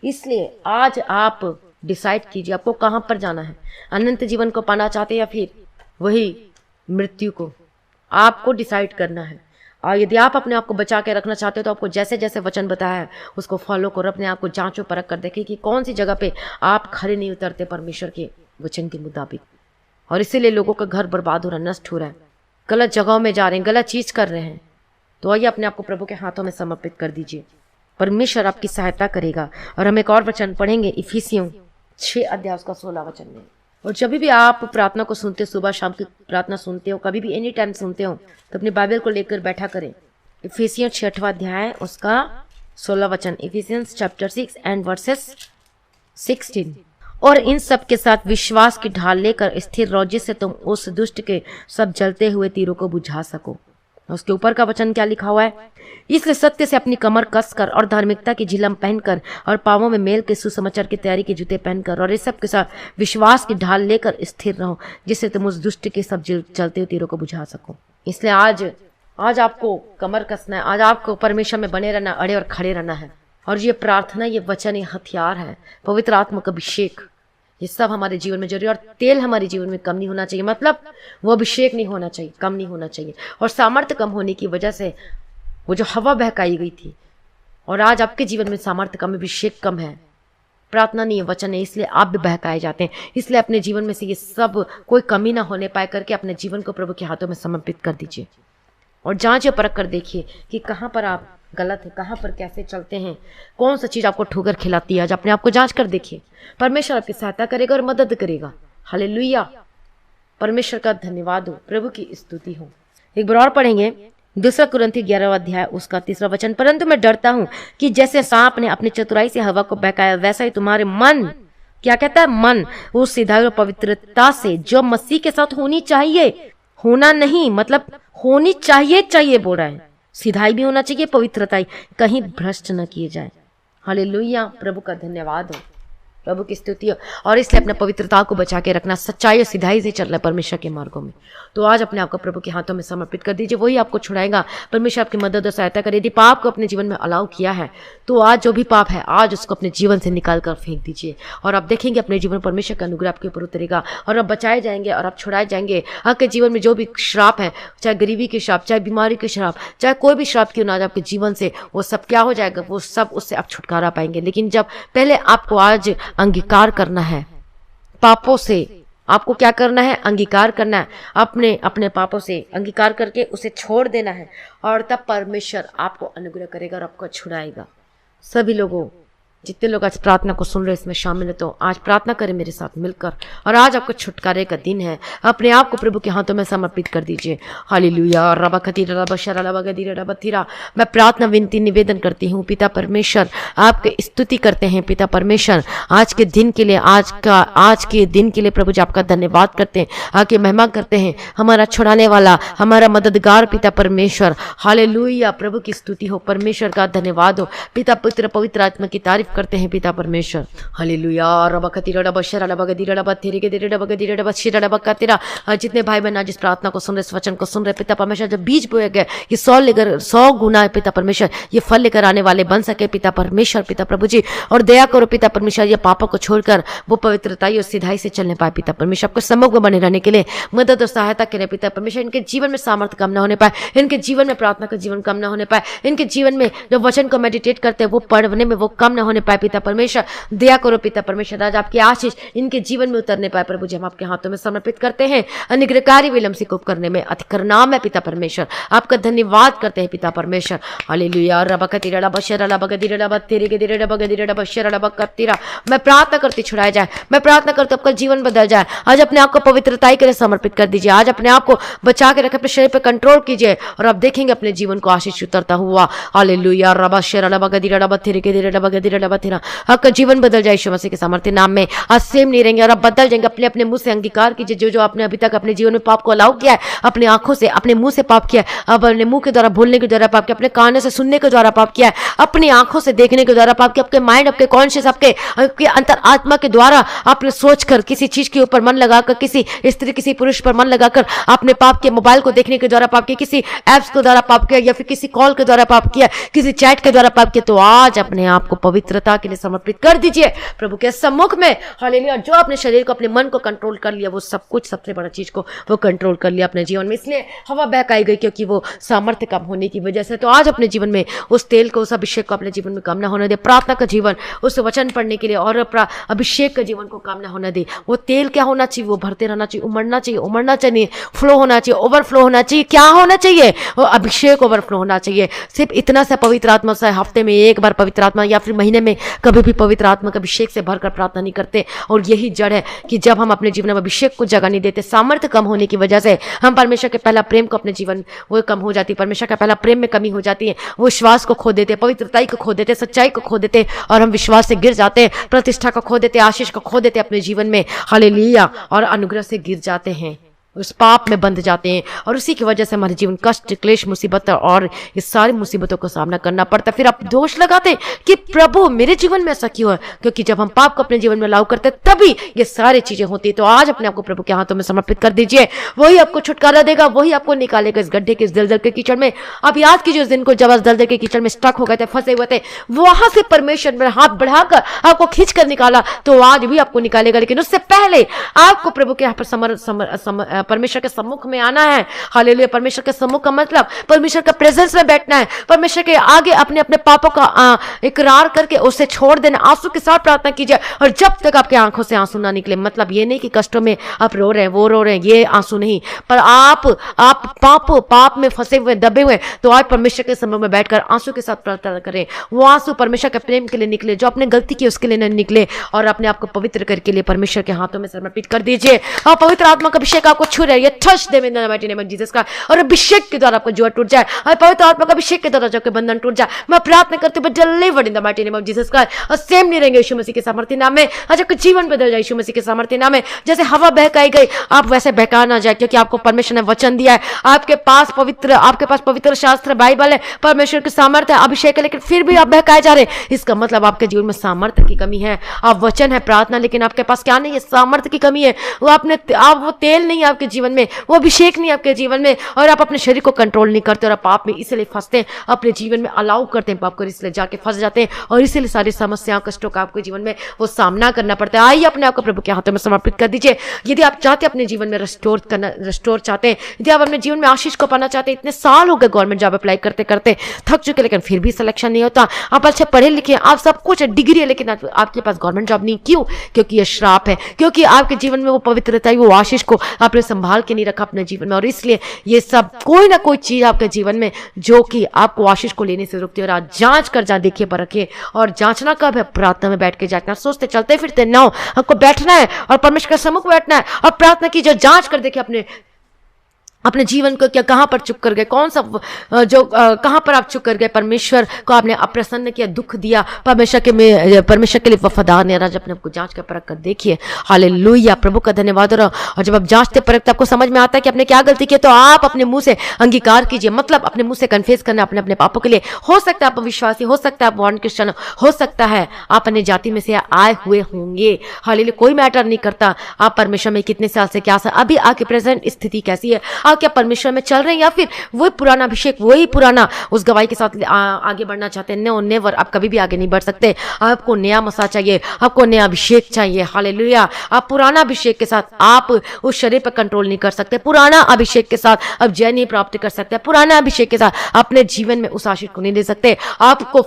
इसलिए आज आप डिसाइड कीजिए आपको कहाँ पर जाना है, अनंत जीवन को पाना चाहते हैं या फिर वही मृत्यु को। आपको डिसाइड करना है। और यदि आप अपने आप को बचा के रखना चाहते हो तो आपको जैसे जैसे वचन बताया है उसको फॉलो करो, अपने आप को जांचो परख कर देखें कि कौन सी जगह पे आप खड़े नहीं उतरते परमेश्वर के वचन के मुताबिक, और इसीलिए लोगों का घर बर्बाद हो रहा है, नष्ट हो रहा है, गलत जगहों में जा रहे हैं, गलत चीज कर रहे हैं। तो आइए अपने आप को प्रभु के हाथों में समर्पित कर दीजिए, परमेश्वर आपकी सहायता करेगा। और हम एक और वचन पढ़ेंगे इफिसियों 6 अध्याय उसका 16 वचन में। और जब भी आप प्रार्थना को सुनते हो, सुबह शाम की प्रार्थना सुनते हो, कभी भी एनी टाइम सुनते हो, तो अपनी बाइबल को लेकर बैठा करें। इफिसियों 6 अध्याय उसका 16 वचन, इफिसियंस चैप्टर 6 एंड वर्सेस 16। और इन सब के साथ विश्वास की ढाल लेकर स्थिर रहो, जिससे तुम उस दुष्ट के सब जलते हुए तीरों को बुझा सको। उसके ऊपर का वचन क्या लिखा हुआ है? इसलिए सत्य से अपनी कमर कसकर और धार्मिकता की झिलम पहनकर और पांवों में मेल के सुसमाचार की तैयारी के जूते पहनकर और इस सब के साथ विश्वास की ढाल लेकर स्थिर रहो, जिससे तुम उस दुष्ट के सब चलते हुए तीरों को बुझा सको। इसलिए आज आपको कमर कसना है, आज आपको परमेश्वर में बने रहना, अड़े और खड़े रहना है। और ये प्रार्थना, ये वचन, ये हथियार है, पवित्र आत्मा का अभिषेक, ये सब हमारे जीवन में जरूरी। और तेल हमारे जीवन में कम नहीं होना चाहिए, मतलब वो अभिषेक नहीं होना चाहिए, कम नहीं होना चाहिए। और सामर्थ्य कम होने की वजह से वो जो हवा बहकाई गई थी, और आज आपके जीवन में सामर्थ्य कम, अभिषेक कम है, प्रार्थना नहीं है, वचन है, इसलिए आप भी बहकाए जाते हैं। इसलिए अपने जीवन में से ये सब कोई कमी ना होने पाए करके अपने जीवन को प्रभु के हाथों में समर्पित कर दीजिए और जांच परख कर देखिए कि कहाँ पर आप गलत है, कहाँ पर कैसे चलते हैं, कौन सा चीज आपको ठोकर खिलाती है। आज अपने आप को जांच कर देखिए, परमेश्वर आपकी सहायता करेगा और मदद करेगा। हालेलुया, परमेश्वर का धन्यवाद हो, प्रभु की स्तुति हो। एक बार और पढ़ेंगे 2 कुरिन्थी 11 अध्याय उसका 3 वचन। परंतु मैं डरता हूं कि जैसे सांप ने अपनी चतुराई से हवा को बहकाया, वैसा ही तुम्हारे मन, क्या कहता है, मन उस सिधाई और पवित्रता से जो मसीह के साथ होनी चाहिए, होना नहीं मतलब होनी चाहिए बोल रहा है, सिधाई भी होना चाहिए, पवित्रता, कहीं भ्रष्ट न किए जाए। हालेलुया, प्रभु का धन्यवाद हो, प्रभु की स्तुति हो। और इसलिए अपने पवित्रता को बचा के रखना, सच्चाई और सिधाई से चलना परमेश्वर के मार्गों में। तो आज अपने आप को प्रभु के हाथों में समर्पित कर दीजिए, वही आपको छुड़ाएगा। परमेश्वर आपकी मदद और सहायता करे। यदि पाप को अपने जीवन में अलाउ किया है तो आज जो भी पाप है, आज उसको अपने जीवन से निकाल कर फेंक दीजिए और आप देखेंगे अपने जीवन परमेश्वर का अनुग्रह आपके ऊपर उतरेगा और आप बचाए जाएंगे और आप छुड़ाए जाएंगे। आपके जीवन में जो भी श्राप है, चाहे गरीबी के श्राप, चाहे बीमारी के श्राप, चाहे कोई भी श्राप क्यों ना आज आपके जीवन से, वो सब क्या हो जाएगा, वो सब उससे आप छुटकारा पाएंगे। लेकिन जब पहले आपको आज अंगीकार करना है पापों से, आपको क्या करना है, अंगीकार करना है, अपने पापों से अंगीकार करके उसे छोड़ देना है और तब परमेश्वर आपको अनुग्रह करेगा और आपको छुड़ाएगा। सभी लोगों, जितने लोग आज प्रार्थना को सुन रहे इसमें शामिल है, तो आज प्रार्थना करें मेरे साथ मिलकर और आज आपको छुटकारे का दिन है। अपने आप को प्रभु के हाथों में समर्पित कर दीजिए। हालेलुया, रबा खतीरा रबा शरा रबा गदीरा रबा थीरा। मैं प्रार्थना विनती निवेदन करती हूँ पिता परमेश्वर, आपके स्तुति करते हैं पिता परमेश्वर, आज के दिन के लिए, आज के दिन के लिए प्रभु जी आपका धन्यवाद करते हैं, आके महिमा करते हैं। हमारा छुड़ाने वाला, हमारा मददगार पिता परमेश्वर, हालेलुया, प्रभु की स्तुति हो, परमेश्वर का धन्यवाद हो। पिता पुत्र पवित्र आत्मा की तारीफ करते हैं पिता परमेश्वर। हालेलुया, रबा खतीरा रबा शरा रबा गदीरा रबा थीरे गदीरा रबा गदीरा रबा शिरा रबा कतीरा। जितने भाई बहन जिस प्रार्थना को सुन रहे, इस वचन को सुन रहे पिता परमेश्वर, जब बीज बोए गए ये 100 गुना पिता परमेश्वर ये फल लेकर आने वाले बन सके पिता परमेश्वर, पिता प्रभु जी। और दया करो पिता परमेश्वर, ये पापों को छोड़कर वो पवित्रता और सिधाई से चलने पाए पिता परमेश्वर। आपको सम्मुख में बने रहने के लिए मदद और सहायता करें पिता परमेश्वर। इनके जीवन में सामर्थ्य कम न होने पाए, इनके जीवन में प्रार्थना का जीवन कम न होने पाए, इनके जीवन में जो वचन को मेडिटेट करते हैं वो पढ़ने में वो कम न होने पाए पिता परमेश्वर। दया करो पिता परमेश्वर, आज आपकी आशीष इनके जीवन में उतरने पाए प्रभु जी, हम आपके हाथों में समर्पित करते हैं। अनुग्रहकारी विलंब से कोप करने में अति करुणामय पिता परमेश्वर, आपका धन्यवाद करते हैं पिता परमेश्वर। हालेलुया, रबा खतीरा रबा शरा रबा गदीरा रबा तेरे गदीरा रबा गदीरा रबा शरा रबा कतीरा। मैं प्रार्थना करती छुड़ाया जाए, मैं प्रार्थना करती आपका जीवन बदल जाए। आज अपने आप को पवित्रता के लिए समर्पित कर दीजिए, आज अपने आप को बचा के रखे, अपने शरीर पर कंट्रोल कीजिए और आप देखेंगे अपने जीवन को आशीष उतरता हुआ। हालेलुया, रबा शरा रबा गदीरा रबा तेरे गदीरा रबा गदीरा रबा तेरा। आपका जीवन बदल जाए यीशु मसीह के सामर्थ्य नाम में। आज सेम नहीं रहेंगे और आप बदल जाएंगे। अपने अपने मुंह से अंगीकार कीजिए, जो जो आपने अभी तक अपने जीवन में पाप को अलाउ किया है, अपने आंखों से, अपने मुंह से पाप किया है, अब अपने मुंह के द्वारा बोलने के द्वारा पाप किया, अपने कानों से सुनने के द्वारा पाप किया है, अपनी आंखों से देखने के द्वारा पाप किया, आपके माइंड, आपके कॉन्शियस, आपके अंतर आत्मा के द्वारा आपने सोचकर किसी चीज के ऊपर मन लगाकर, किसी स्त्री किसी पुरुष पर मन लगाकर आपने पाप किया, मोबाइल को देखने के द्वारा पाप किया, किसी एप्स के द्वारा पाप किया या फिर किसी कॉल के द्वारा पाप किया, किसी चैट के द्वारा पाप किया, तो आज अपने आप को पवित्र पवित्रता के लिए समर्पित कर दीजिए प्रभु के सम्मुख में। हालेलुया। जो अपने शरीर को, अपने मन को कंट्रोल कर लिया, वो सब कुछ, सबसे बड़ा चीज को वो कंट्रोल कर लिया अपने जीवन में। इसलिए हवा बहकाई गई क्योंकि वो सामर्थ्य कम होने की वजह से। तो आज अपने जीवन में उस तेल को, उस अभिषेक को अपने जीवन में कम ना होने दे। प्रार्थना का जीवन, उस वचन पढ़ने के लिए और अभिषेक का जीवन को कम ना होने दे। वो तेल क्या होना चाहिए? वो भरते रहना चाहिए, उमड़ना चाहिए, फ्लो होना चाहिए, ओवरफ्लो होना चाहिए। क्या होना चाहिए? वो अभिषेक ओवरफ्लो होना चाहिए। सिर्फ इतना सा पवित्र आत्मा से हफ्ते में एक बार पवित्र आत्मा या फिर महीने में कभी भी पवित्र आत्मा का अभिषेक से भरकर प्रार्थना नहीं करते। और यही जड़ है कि जब हम अपने जीवन में अभिषेक को जगह नहीं देते, सामर्थ्य कम होने की वजह से हम परमेश्वर के पहला प्रेम को अपने जीवन वो कम हो जाती है। परमेश्वर का पहला प्रेम में कमी हो जाती है। वो विश्वास को खो देते, पवित्रता को खो देते, सच्चाई को खो देते और हम विश्वास से गिर जाते हैं, प्रतिष्ठा को खो देते, आशीष को खो देते अपने जीवन में। हालेलुया। और अनुग्रह से गिर जाते हैं, उस पाप में बंध जाते हैं और उसी की वजह से हमारे जीवन कष्ट, क्लेश, मुसीबत और इस सारी मुसीबतों का सामना करना पड़ता है। फिर आप दोष लगाते कि प्रभु मेरे जीवन में ऐसा क्यों है? क्योंकि जब हम पाप को अपने जीवन में अलाउ करते तभी ये सारी चीजें होती है। तो आज अपने आपको प्रभु के हाथों में समर्पित कर दीजिए। वही आपको छुटकारा देगा, वही आपको निकालेगा इस गड्ढे के, इस दलदल के कीचड़ में। अब याद कीजिए उस दिन को जब दलदल के कीचड़ में स्टक हो गए थे, फंसे हुए थे, वहां से परमेश्वर ने हाथ बढ़ाकर आपको खींच कर निकाला, तो आज भी आपको निकालेगा। लेकिन उससे पहले आपको प्रभु के यहाँ पर परमेश्वर के सम्मुख में आना है। हालेलुया। परमेश्वर के सम्मुख का मतलब परमेश्वर का प्रेजेंस में बैठना है, परमेश्वर के आगे अपने अपने पापों का इकरार करके उसे छोड़ देना, आंसू के साथ प्रार्थना कीजिए। और जब तक आपके आंखों से आंसू ना निकले, मतलब ये नहीं कि कष्टों में आप रो रहे हैं, वो रो रहे हैं, ये आंसू नहीं, पर आप पाप में फंसे हुए, दबे हुए, तो आज परमेश्वर के सम्मुख में बैठकर आंसू के साथ प्रार्थना करें। वो आंसू परमेश्वर के प्रेम के लिए निकले, जो अपने गलती की उसके लिए न निकले, और अपने आप को पवित्र करके लिए परमेश्वर के हाथों में समर्पित कर दीजिए। और पवित्र आत्मा का अभिषेक आपको छू रहे, touch them in the mighty name of Jesus का, और अभिषेक के द्वारा आपका जुआ टूट जाए, और पवित्र आत्मा का अभिषेक के द्वारा जो के बंधन टूट जाए। मैं प्रार्थना करते हुए delivered in the mighty name of Jesus का, और सेम नहीं रहेंगे यीशु मसीह के सामर्थ्य नाम में। आज आपका जीवन बदल जाए यीशु मसीह के सामर्थ्य नाम में। जैसे हवा बहकाई गई, आप वैसे बहका ना जाए, क्योंकि आपको परमेश्वर ने वचन दिया है। आपके पास पवित्र शास्त्र बाइबल है, परमेश्वर के सामर्थ्य है, अभिषेक है, लेकिन फिर भी आप बहकाए जा रहे हैं। इसका मतलब आपके जीवन में सामर्थ्य की कमी है। आप वचन है, प्रार्थना, लेकिन आपके पास क्या नहीं है? सामर्थ्य की कमी है। वो तेल नहीं है आपके जीवन में, वो अभिषेक नहीं आपके जीवन में, और आप अपने शरीर को कंट्रोल नहीं करते और आप पाप में इसलिए फंसते हैं, अपने जीवन में अलाउ करते हैं पाप को, इसलिए जाके फंस जाते हैं और इसीलिए सारी समस्याओं, कष्टों का आपके जीवन में वो सामना करना पड़ता है। आइए अपने आप को प्रभु के हाथों में समर्पित कर दीजिए। यदि आप चाहते हैं अपने जीवन में रिस्टोर चाहते हैं, यदि आप अपने जीवन में आशीष को पाना चाहते हैं, इतने साल हो गए गवर्नमेंट जॉब अप्लाई करते करते थक चुके, लेकिन फिर भी सिलेक्शन नहीं होता, आप अच्छे पढ़े लिखे, आप सब कुछ डिग्री है, लेकिन आपके पास गवर्नमेंट जॉब नहीं। क्यों? क्योंकि ये श्राप है, क्योंकि आपके जीवन में वो पवित्रता, वो आशीष को आपने संभाल के नहीं रखा अपने जीवन में, और इसलिए ये सब कोई ना कोई चीज आपके जीवन में जो कि आपको आशीष को लेने से रोकती है। और आज जांच कर देखिए, परखिए, और जांचना कब है? प्रार्थना में बैठ के जांचना। सोचते चलते फिरते ना हो, आपको बैठना है और परमेश्वर के सम्मुख बैठना है और प्रार्थना कीजिए। जांच कर देखिए अपने जीवन को, क्या कहां पर चुप कर गए, कौन सा कहां पर आप चुप कर गए, परमेश्वर को आपने अप्रसन्न किया, दुख दिया, परमेश्वर के लिए वफादार नहीं। आज अपने आपको जांच कर परख कर देखिए। हालेलुया। प्रभु का धन्यवाद। और जब आप जांचते परखते आपको समझ में आता है कि आपने क्या गलती की, तो आप अपने मुंह से अंगीकार कीजिए, मतलब अपने मुंह से कन्फेस करना अपने अपने पापों के लिए। हो सकता है आप विश्वासी, हो सकता है आप बॉर्न क्रिश्चियन, हो सकता है आप अपने जाति में से आए हुए होंगे। हालेलुया। कोई मैटर नहीं करता आप परमेश्वर में कितने साल से, क्या अभी आपकी प्रेजेंट स्थिति कैसी है, क्या परमेश्वर में चल रहे हैं, या फिर वही पुराना अभिषेक, वही पुराना उस गवाही के साथ आगे बढ़ना चाहते हैं? No, never. आप कभी भी आगे नहीं बढ़ सकते। आपको नया मसा चाहिए, आपको नया अभिषेक चाहिए। हालेलुया। आप पुराना अभिषेक के साथ आप उस शरीर पर कंट्रोल नहीं कर सकते, पुराना अभिषेक के साथ आप जय नहीं प्राप्त कर सकते, पुराना अभिषेक के साथ अपने जीवन में उस आशीष को नहीं दे सकते। आपको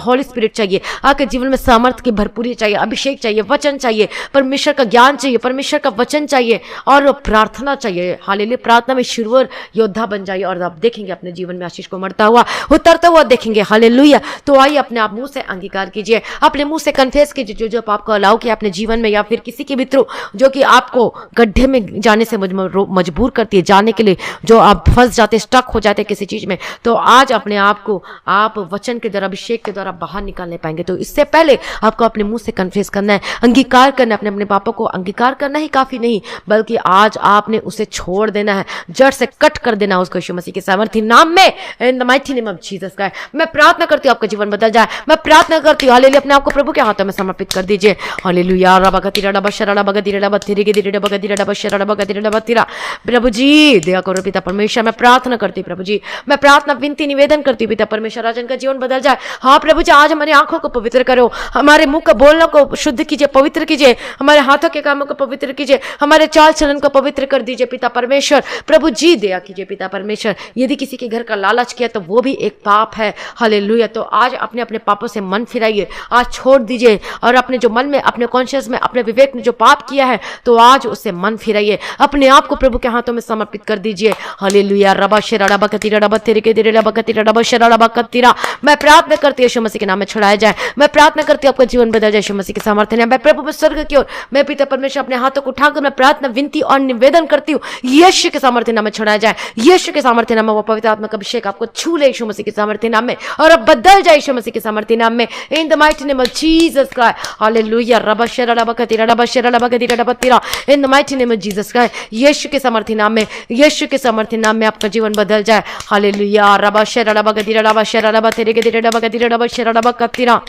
होली स्पिरिट चाहिए, आपके जीवन में सामर्थ्य की भरपूरी चाहिए, अभिषेक चाहिए, वचन चाहिए, परमेश्वर का ज्ञान चाहिए, परमेश्वर का वचन चाहिए, और प्रार्थना चाहिए। हालेलुया। प्रार्थना में शुरूर योद्धा बन जाइए और आप देखेंगे अपने जीवन में आशीष को मरता हुआ, उतरता हुआ देखेंगे। हालेलुया। तो आइए अपने आप मुंह से अंगीकार कीजिए, अपने मुंह से कन्फेस कीजिए जो पाप को अलाउ किया अपने जीवन में, या फिर किसी के भी थ्रू जो कि आपको गड्ढे में जाने से मजबूर करती है, जाने के लिए जो आप फंस जाते, स्टक हो जाते किसी चीज में। तो आज अपने आप को आप वचन के द्वारा, अभिषेक के द्वारा बाहर निकालने पाएंगे। तो इससे पहले आपको अपने मुंह से कन्फेस करना है, अंगीकार करना है, अपने अपने पापों को अंगीकार करना ही काफी नहीं, बल्कि आज आपने उसे छोड़ देना है। जड़ से कट कर देना उसको यीशु मसीह के सामर्थी नाम में, इन the mighty name of Jesus Christ. मैं प्रार्थना करती हूँ आपका जीवन बदल जाए। मैं प्रार्थना करती हूँ हालेलुया, अपने आप को प्रभु के हाथों में समर्पित कर दीजिए। हालेलुया रबा गतिरा रबा शरा रबा गतिरा रबा तिरे गतिरा रबा गतिरा रबा शरा रबा गतिरा रबा तिरा। प्रभु जी दया करो पिता परमेश्वर, मैं प्रार्थना करती हूँ प्रभु जी, मैं प्रार्थना विनती निवेदन करती हूँ पिता परमेश्वर, आज इनका जीवन बदल जाए। हाँ प्रभु जी, आज हमारी आंखों को पवित्र करो, हमारे मुंह का बोलने को शुद्ध कीजिए, पवित्र कीजिए, हमारे हाथों के कामों को पवित्र कीजिए, हमारे चाल चलन को पवित्र कर दीजिए पिता परमेश्वर। प्रभु जी दया कीजिए पिता परमेश्वर। यदि किसी के घर का लालच किया तो वो भी एक पाप है। हालेलुया। तो आज अपने अपने पापों से मन फिराइए, आज छोड़ दीजिए, और अपने जो मन में, अपने कॉन्शियस में, अपने विवेक में जो पाप किया है तो आज उससे मन फिराइए, अपने आप को प्रभु के हाथों में समर्पित कर दीजिए। हालेलुया रबा शरा रबा कतिरा रबा तेरे के दिरे रबा कतिरा रबा शरा रबा कतिरा। मैं प्रार्थना करती हूँ यीशु मसीह के नाम में छुड़ाया जाए। मैं प्रार्थना करती हूँ आपका जीवन बदल जाए यीशु मसीह के सामर्थ्य ने। मैं प्रभु में स्वर्ग की ओर, मैं पिता परमेश्वर अपने हाथों को उठाकर मैं प्रार्थना विनती और निवेदन करती हूँ यीशु के सामर्थ्य नाम में छुड़ाया जाए। यीशु के सामर्थ्य नाम में वो पवित्र आत्मा का अभिषेक आपको छू ले यीशु मसीह के सामर्थ्य नाम में, और अब बदल जाए यीशु मसीह के सामर्थ्य नाम में, इन the mighty name of Jesus Christ. Hallelujah रबा शरा रबा कतिरा रबा शरा रबा कतिरा रबा तिरा। In the mighty name of Jesus Christ, Yeshu के सामर्थ्य नाम में, यीशु के सामर्थ्य नाम में आपका जीवन बदल जाए। हालेलुया रबा शरा रबा कतिरा रबा शरा रबा तेरे के दिरे रबा कतिरा रबा शरा रबा कतिरा।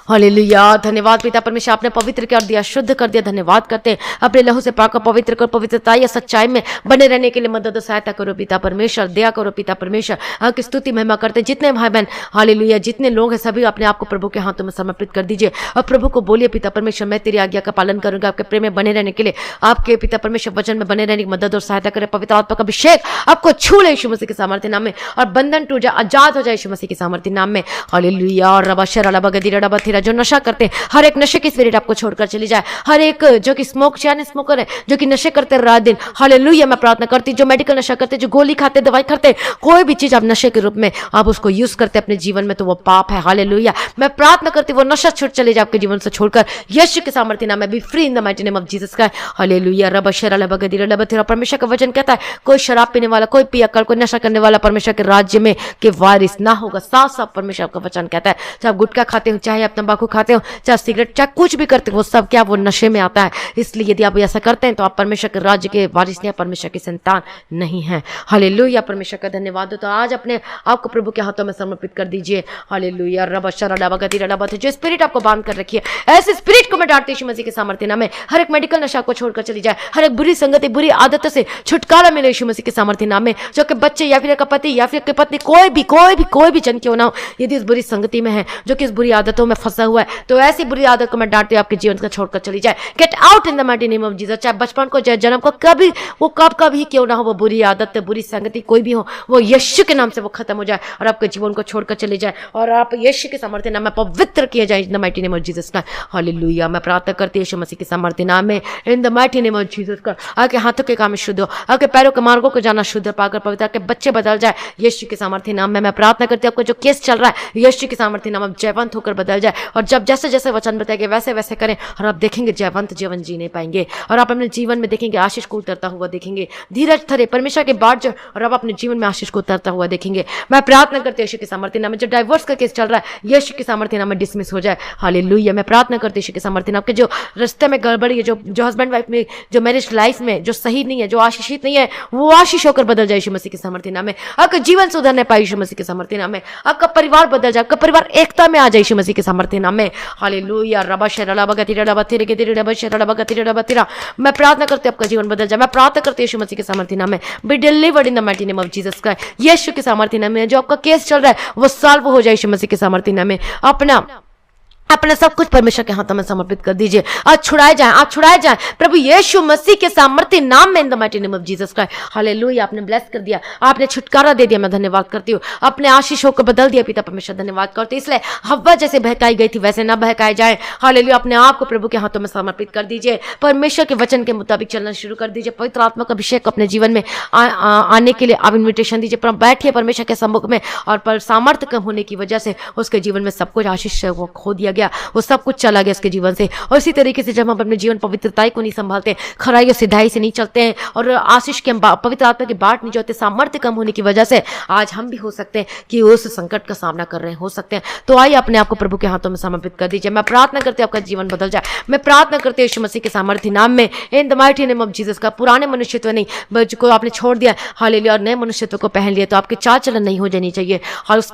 हालेलुया। धन्यवाद पिता परमेश्वर, आपने पवित्र कर दिया, शुद्ध कर दिया। धन्यवाद करते हैं, अपने लहू से पाक पवित्र कर, पवित्रता या सच्चाई में बने रहने के लिए मदद और सहायता करो पिता परमेश्वर, दया करो पिता परमेश्वर। आपकी स्तुति महिमा करते हैं जितने भाई बहन, हालेलुया, जितने लोग हैं सभी अपने आप को प्रभु के हाथों में समर्पित कर दीजिए, और प्रभु को बोलिए पिता परमेश्वर मैं तेरी आज्ञा का पालन करूंगा। आपके प्रेम में बने रहने के लिए, आपके पिता परमेश्वर वचन में बने रहने की मदद और सहायता करे। पवित्र आत्मा का अभिषेक आपको छू ले यीशु मसीह के सामर्थ्य नाम में, और बंधन टूट जाए, आजाद हो जाए यीशु मसीह के सामर्थ्य नाम में। हालेलुया रबा शरा रबा गदिरा रबा थिरा। जो नशा करते हैं, हर एक नशे की स्पिरिट आपको छोड़कर चली जाए। हर एक जो कि स्मोकर है, जो कि नशे करते रात दिन, हालेलुया मैं प्रार्थना करती, जो मेडिकल नशा करते, जो गोली खाते, दवाई खाते, कोई भी चीज आप नशे के रूप में आप उसको यूज करते अपने जीवन में तो वो पाप है। हालेलुया मैं प्रार्थना करती, वो नशा छूट चले जाए आपके जीवन से छोड़कर, यीशु के सामर्थ्य नाम में। B free in the mighty name of Jesus Christ. Hallelujah रबा शरा रबा गदिरा रबा थिरा। परमेश्वर का वचन कहता है कोई शराब पीने वाला, कोई पियक्कड़, कोई नशा करने वाला परमेश्वर के राज्य में के वारिस ना होगा। साफ साफ परमेश्वर का वचन कहता है। चाहे आप गुटखा खाते हो, चाहे आप तंबाकू खाते हो, चाहे सिगरेट, चाहे कुछ भी करते हो, वो सब क्या वो नशे में आता है। इसलिए यदि आप ऐसा करते हैं तो आप परमेश्वर के राज्य के वारिस नहीं, परमेश्वर की संतान नहीं है। हालेलुया परमेश्वर का धन्यवाद हो। तो आज अपने आपको प्रभु के हाथों में समर्पित कर दीजिए। हालेलुया रबा शरा रबा गदिरा रबा थिरा। जो स्पिरिट आपको बांध कर रखी है, ऐसे स्पिरिट को मैं डांटती हूं यीशु मसीह के सामर्थ्य नाम में। हर एक मेडिकल नशा को छोड़कर चली जाए, हर एक बुरी संगति, बुरी आदतों से छुटकारा मिले यीशु मसीह के सामर्थ्य नाम में। जो कि बच्चे या फिर एक पति या फिर पत्नी, कोई भी जन क्यों ना हो, यदि इस बुरी संगति में है, जो कि इस बुरी आदतों में फंसा हुआ है, तो ऐसी बुरी आदत को मैं डांटती हूं आपके जीवन का छोड़कर चली जाए। Get out in the mighty name of Jesus. चाहे बचपन को, चाहे जन्म को, कभी वो कब ही क्यों ना हो, वो बुरी आदत, बुरी संगति कोई भी हो, वो यीशु के नाम से वो खत्म हो जाए और आपके जीवन को छोड़कर चले जाए, और आप यीशु के सामर्थ्य नाम में पवित्र किए जाए इन the mighty name of Jesus का। हालेलुया मैं प्रार्थना करती हूं यीशु मसीह के सामर्थ्य नाम में, इन the mighty name of Jesus का। आपके हाथों के काम में शुद्ध हो, आपके पैरों के मार्गों को जाना शुद्ध पाकर पवित्र, आपके बच्चे बदल जाए यीशु के सामर्थ्य नाम में। मैं प्रार्थना करती हूं आपको जो केस चल रहा है यीशु के सामर्थ्य नाम में जयवंत होकर बदल जाए, और जब जैसे जैसे वचन बताएंगे वैसे वैसे करें, और आप देखेंगे जयवंत जीवन जीने पाएंगे, और आप अपने जीवन में देखेंगे आशीष को उतरता हुआ देखेंगे। धीरज धरे परमेश्वर के बाद जो, और आप अपने जीवन में आशीष को उतरता हुआ देखेंगे। मैं प्रार्थना करती हूं यीशु के सामर्थ्य नाम में जो डाइवोर्स का केस चल रहा है यीशु के सामर्थ्य नाम में डिसमिस हो जाए। हालेलुया मैं प्रार्थना करती हूं यीशु के सामर्थ्य नाम के जो रिश्ते में गड़बड़ी है, जो हस्बैंड वाइफ में, जो मैरिज लाइफ में जो सही नहीं है, जो आशीषित नहीं है, वो आशीष होकर बदल जाए यीशु मसीह के सामर्थ्य नाम में। आपका जीवन सुधरने पाए यीशु मसीह के सामर्थ्य नाम में। आपका परिवार बदल जाए, आपका परिवार एकता में आ जाए यीशु मसीह के सामर्थ्य नाम में। हालेलुया रबा शरा रबा गतिरा रबा थिरा के दिरे रबा शरा रबा गतिरा रबा थिरा। मैं प्रार्थना करती हूं आपका जीवन बदल जाए। मैं प्रार्थना करती हूं यीशु मसीह के सामर्थ्य नाम में, be delivered in the mighty name of Jesus Christ. Yeshu के सामर्थ्य नाम में जो आपका केस चल रहा है वो सॉल्व हो जाए यीशु मसीह के सामर्थ्य नाम में। अपना सब कुछ परमेश्वर के हाथों में समर्पित कर दीजिए। आज छुड़ाए जाए प्रभु यीशु मसीह के सामर्थ्य नाम में, इन the mighty name of Jesus Christ. Hallelujah आपने ब्लेस कर दिया, आपने छुटकारा दे दिया, मैं धन्यवाद करती हूँ। अपने आशीषों को बदल दिया पिता परमेश्वर, धन्यवाद करती हूँ। इसलिए हव्वा जैसे बहकाई गई थी वैसे ना बहकाए जाए। हालेलुया अपने आप को प्रभु के हाथों में समर्पित कर दीजिए, परमेश्वर के वचन के मुताबिक चलना शुरू कर दीजिए। पवित्र आत्मा का अभिषेक अपने जीवन में आने के लिए आप इन्विटेशन दीजिए। बैठिए परमेश्वर के सम्मुख में, और पर सामर्थ्य कम होने की वजह से उसके जीवन में सब कुछ आशीष वो खो दिया गया। किया वो सब कुछ चला गया उसके जीवन से। और इसी तरीके से जब हम अपने जीवन पवित्रताई को नहीं संभालते, खराई और सिधाई से नहीं चलते हैं और आशीष के पवित्र आत्मा की बाट नहीं जोते, सामर्थ्य कम होने की वजह से आज हम भी हो सकते हैं कि उस संकट का सामना कर रहे हो सकते हैं। तो आइए अपने आप को प्रभु के हाथों में समर्पित कर दीजिए। मैं प्रार्थना करती हूं आपका जीवन बदल जाए। मैं प्रार्थना करती हूं यीशु मसीह के सामर्थ्य नाम में, इन the mighty name of Jesus का पुराने मनुष्यत्व नहीं को आपने छोड़ दिया, हालेलुया, और नए मनुष्यत्व को पहन लिया। तो आपके चाल चलन नहीं हो जानी चाहिए और उस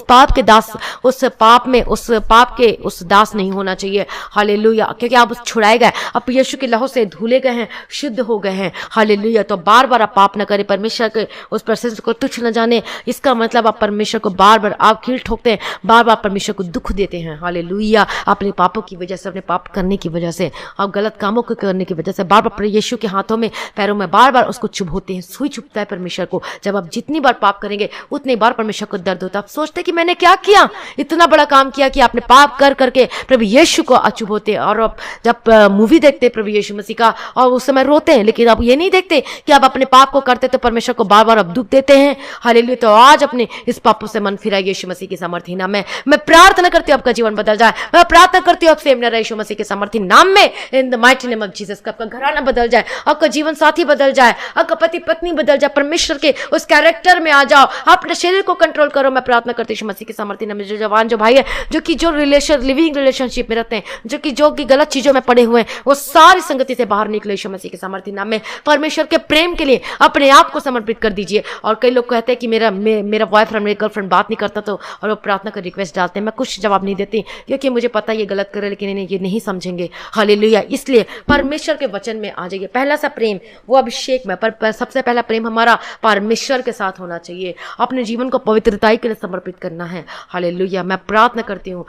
पाप के दास, उस पाप के उस दास नहीं होना चाहिए, हालेलुया, क्योंकि आप उस छुड़ाए गए, अब यीशु के लहू से धुले गए हैं, शुद्ध हो गए हैं, हालेलुया। तो बार बार आप पाप न करें, परमेश्वर के उस प्रेजेंस को तुच्छ न जाने। इसका मतलब आप परमेश्वर को बार बार आप कील ठोकते हैं, बार बार परमेश्वर को दुख देते हैं, हालेलुया, अपने पापों की वजह से, अपने पाप करने की वजह से, आप गलत कामों को करने की वजह से बार बार यीशु के हाथों में, पैरों में बार बार उसको चुभोते हैं। सुई चुभता है परमेश्वर को। जब आप जितनी बार पाप करेंगे उतनी बार परमेश्वर को दर्द होता है। आप सोचते कि मैंने क्या किया, इतना बड़ा काम किया कि आपने पाप कर करके प्रभु यीशु को अचुभोते। और आप जब मूवी देखते प्रभु यीशु मसीह का और उस समय रोते हैं, लेकिन आप ये नहीं देखते कि आप अपने पाप को करते तो परमेश्वर को बार बार आप दुख देते हैं, हालेलुया। तो आज अपने इस पापों से मन फिराइए यीशु मसीह की सामर्थ्य नाम में। मैं प्रार्थना करती हूँ आपका जीवन बदल जाए। मैं प्रार्थना करती हूँ आपसे यीशु मसीह के सामर्थ्य नाम में, इन the mighty name of Jesus, का आपका घराना बदल जाए, आपका जीवन साथी बदल जाए, आपका पति पत्नी बदल जाए, परमेश्वर के उस कैरेक्टर में आ जाओ, अपने शरीर को कंट्रोल करो। मैं प्रार्थना करती हूँ यीशु मसीह के सामर्थ्य नाम में। जो जवान जो भाई है जो लिविंग रिलेशनशिप में रहते हैं, जो कि गलत चीजों में पड़े हुए हैं, वो सारी संगति से बाहर निकले यीशु मसीह के सामर्थ्य नाम में। परमेश्वर के प्रेम के लिए अपने आप को समर्पित कर दीजिए। और कई लोग कहते हैं कि मेरा बॉयफ्रेंड, मेरी गर्लफ्रेंड बात नहीं करता, तो और वो प्रार्थना कर रिक्वेस्ट डालते हैं। मैं कुछ जवाब नहीं देती क्योंकि मुझे पता ये गलत करे, लेकिन इन्हें ये नहीं समझेंगे, हालेलुया। इसलिए परमेश्वर के वचन में आ जाइए। पहला सा प्रेम वो अभिषेक में, पर सबसे पहला प्रेम हमारा परमेश्वर के साथ होना चाहिए। अपने जीवन को पवित्रताई के लिए समर्पित करना है, हालेलुया। मैं प्रार्थना करती हूँ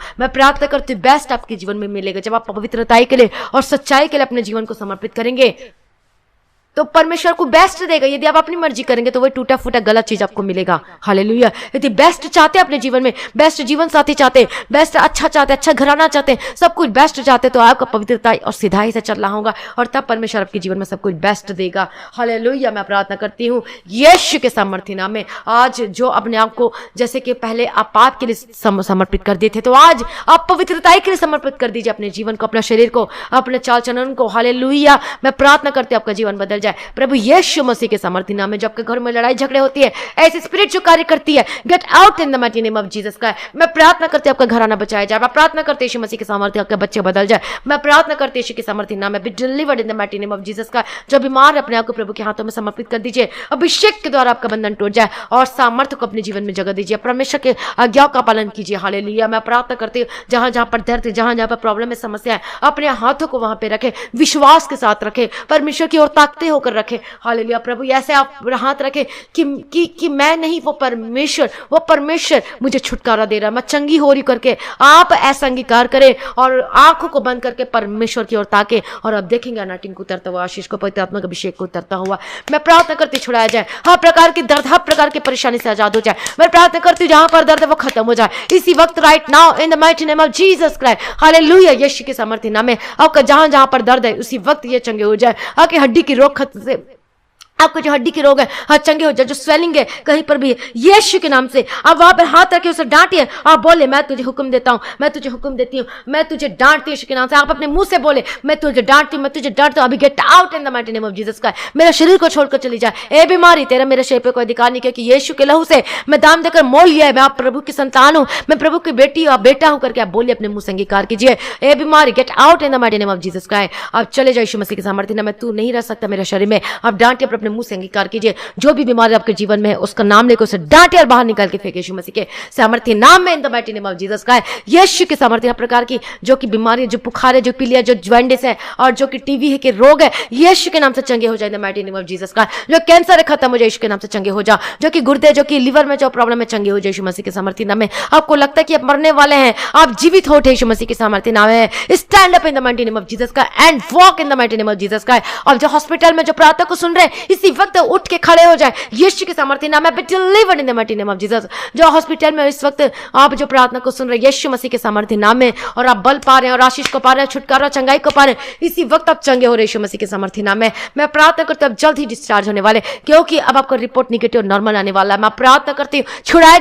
बेस्ट आपके जीवन में मिलेगा जब आप पवित्रताई के लिए और सच्चाई के लिए अपने जीवन को समर्पित करेंगे, तो परमेश्वर को बेस्ट देगा। यदि आप अपनी मर्जी करेंगे तो वही टूटा फूटा गलत चीज आपको मिलेगा, हालेलुया। यदि बेस्ट चाहते हैं अपने जीवन में, बेस्ट जीवन साथी चाहते हैं, बेस्ट अच्छा चाहते हैं, अच्छा घराना चाहते हैं, सब कुछ बेस्ट चाहते हैं, तो आपका पवित्रता और सिधाई से चलना होगा और तब परमेश्वर आपके जीवन में सब कुछ बेस्ट देगा, हालेलुया। मैं प्रार्थना करती हूँ यीशु के सामर्थ्य नाम में। आज जो अपने आप को, जैसे कि पहले आप पाप के लिए समर्पित कर देते, तो आज आप पवित्रताई के लिए समर्पित कर दीजिए अपने जीवन को, अपने शरीर को, अपने चाल चलन को, हालेलुया। मैं प्रार्थना करती हूँ आपका जीवन बदल जाए प्रभु यीशु मसीह के सामर्थ्य नाम में। जब आपके घर में लड़ाई झगड़े होती है, ऐसी स्पिरिट जो कार्य करती है, get out in the mighty name of Jesus का। मैं प्रार्थना करती हूं आपका घराना बचाया जाए। मैं प्रार्थना करती हूं यीशु मसीह के सामर्थ्य आपके बच्चे बदल जाए। मैं प्रार्थना करती हूं यीशु के सामर्थ्य नाम में, be delivered in the mighty name of Jesus का। जो बीमार है अपने आप को प्रभु के हाथों में समर्पित कर दीजिए। अभिषेक के द्वारा आपका बंधन टूट जाए और सामर्थ्य को अपने जीवन में जगह दीजिए। परमेश्वर के आज्ञा का पालन कीजिए, हालेलुया। मैं प्रार्थना करती हूँ जहां जहां पर दर्द, जहां जहां पर प्रॉब्लम है, समस्या है, अपने हाथों को वहां पे रखे, विश्वास के साथ रखे, परमेश्वर की ओर ताकते होकर रखे, हालेलुया। प्रभु ऐसे आप हाथ रखे कि मैं नहीं, वो परमेश्वर मुझे छुटकारा दे रहा है, मैं चंगी हो रही करके आप ऐसा अंगीकार करें और आंखों को बंद करके परमेश्वर की ओर ताके और आप देखेंगे अनाटिन को उतरता हुआ, आशीष को, पवित्र आत्मा का अभिषेक को उतरता हुआ। मैं प्रार्थना करती छुड़ाया जाए, हर प्रकार की दर्द, हर प्रकार की परेशानी से आजाद हो जाए। मैं प्रार्थना करती हूँ जहां पर दर्द है वो खत्म हो जाए इसी वक्त, right now, in the mighty name of Jesus Christ, hallelujah. Yeshu के सामर्थ्य नाम में आपका जहां जहां पर दर्द है उसी वक्त ये चंगे हो जाए। आपकी हड्डी की रोग खत्म से, आपको जो हड्डी के रोग है हाँ चंगे हो जाए, जो स्वेलिंग है कहीं पर भी यीशु के नाम से आप वहां पर हाथ रखे उसे डांटिए, आप बोले मैं तुझे हुक्म देता हूं, मैं तुझे हुक्म देती हूं, मैं तुझे डांटती हूं यीशु के नाम से। आप अपने मुंह से बोले मैं तुझे डांटती हूं, मैं तुझे डांटता हूं, अभी get out in the mighty name of Jesus का। मेरा शरीर को छोड़कर चली जाए, ए बीमारी तेरा मेरे शरीर पे कोई अधिकार नहीं, क्योंकि यीशु के लहू से मैं दाम देकर मोल लिया है। मैं आप प्रभु की संतान हूं, मैं प्रभु की बेटी और बेटा हूं करके आप बोलिए, अपने मुंह से अंगीकार कीजिए, ए बीमारी get out in the mighty name of Jesus का। आप चले जाओ यीशु मसीह के सामर्थ्य नाम में, तू नहीं रह सकता मेरे शरीर में। आप डांटिए, अपने मुंह से अंगीकार कीजिए। जो भी बीमारी आपके जीवन में है उसका नाम लेकर उसे डांटे और बाहर निकाल के फेंके यीशु मसीह के सामर्थ्य नाम में, इन the mighty name of Jesus का। यीशु के सामर्थ्य प्रकार की जो कि बीमारी, जो बुखार है, जो पीलिया, जो जॉइंटिस है और जो कि टीबी है के रोग है, यीशु के नाम से चंगे हो जाए इन the mighty name of Jesus का। जो कैंसर है खत्म हो जाए यीशु के नाम से चंगे हो जाओ। जो कि गुर्दे, जो कि लिवर में जो प्रॉब्लम है, चंगे हो जाए यीशु मसीह के सामर्थ्य नाम में। आपको लगता है कि आप मरने वाले हैं, आप जीवित हो उठे यीशु मसीह के सामर्थ्य नाम है। Stand up in the mighty name of Jesus का and walk in the mighty name of Jesus का। और जो हॉस्पिटल में जो प्रार्थना को सुन रहे हैं इसी वक्त उठ के खड़े हो जाए यीशु के सामर्थ्य नाम में। Be delivered in the mighty name of Jesus. जो हॉस्पिटल में इस वक्त आप जो प्रार्थना को सुन रहे हैं यीशु मसीह के सामर्थ्य नाम में, और आप बल पा रहे हैं और आशीष को पा रहे हैं, छुटकारा चंगाई को पा रहे हैं, इसी वक्त आप चंगे हो रहे यीशु मसीह के सामर्थ्य नाम में। मैं प्रार्थना करती हूँ आप जल्द ही डिस्चार्ज होने वाले, क्योंकि अब आपका रिपोर्ट निगेटिव और नॉर्मल आने वाला है। मैं प्रार्थना करती हूँ छुड़ाया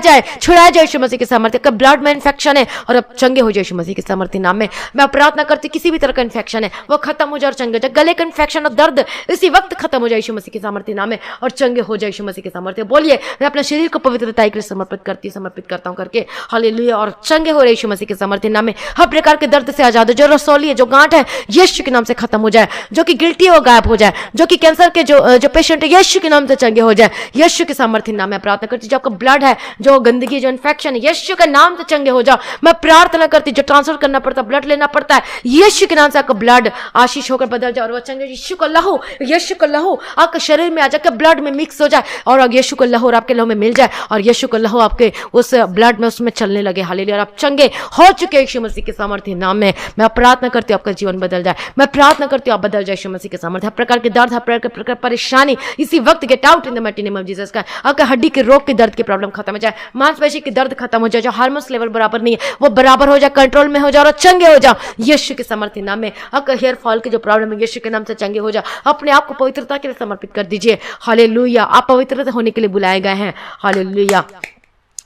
जाए यीशु मसीह के सामर्थ्य का। ब्लड में इन्फेक्शन है और अब चंगे हो जाए यीशु मसीह के सामर्थ्य नाम में। मैं प्रार्थना करती हूँ किसी भी तरह का इन्फेक्शन है वो खत्म हो जाए और चंगे हो जाए। गले का इन्फेक्शन और दर्द इसी वक्त खत्म हो जाए यीशु मसीह के सामर्थ्य नाम में और चंगे हो जाए यीशु मसीह के सामर्थ्य। बोलिए मैं अपने शरीर को पवित्रता के लिए समर्पित करता हूँ करके हालेलुया, और चंगे हो रहे यीशु मसीह के सामर्थ्य नाम में। हर प्रकार के दर्द से आजाद हो, जो रसौली है, जो गांठ है, यीशु के नाम से खत्म हो जाए। जो कि गिल्टी हो गायब हो जाए, जो कि कैंसर के जो पेशेंट है यीशु के नाम से चंगे हो जाए यीशु के सामर्थ्य नाम में। प्रार्थना करती जो आपका ब्लड है, जो गंदगी, जो इन्फेक्शन है, यीशु के नाम से चंगे हो जाओ। मैं प्रार्थना करती जो ट्रांसफर करना पड़ता, ब्लड लेना पड़ता है, यीशु के नाम से आपका ब्लड आशीष होकर बदल जाए और वो चंगे। यीशु का लहू आपके शरीर में आ जाकर ब्लड में मिक्स हो जाए और यीशु का लहू आपके लहू में मिल जाए और यीशु का लहू आपके उस ब्लड में उसमें चलने लगे हालेलुया, और आप चंगे हो चुके यीशु मसीह के सामर्थ्य नाम में। मैं प्रार्थना करती हूँ आपका जीवन बदल जाए। मैं प्रार्थना करती हूँ आप बदल जाए यीशु मसीह के सामर्थ्य। हर प्रकार के दर्द, हर प्रकार की परेशानी इसी वक्त get out in the mighty name of Jesus का। आपका हड्डी के रोग के दर्द की प्रॉब्लम खत्म हो जाए, मांसपेशी के दर्द खत्म हो जाए, जो हार्मोन्स लेवल बराबर नहीं है वो बराबर हो जाए, कंट्रोल में हो जाए और चंगे हो जाओ यीशु के सामर्थ्य नाम में। आपका हेयर फॉल की जो प्रॉब्लम है यीशु के नाम से चंगे हो जाओ। अपने आप को पवित्रता के लिए समर्पित कर दीजिए हालेलुया। आप पवित्र होने के लिए बुलाए गए हैं हालेलुया।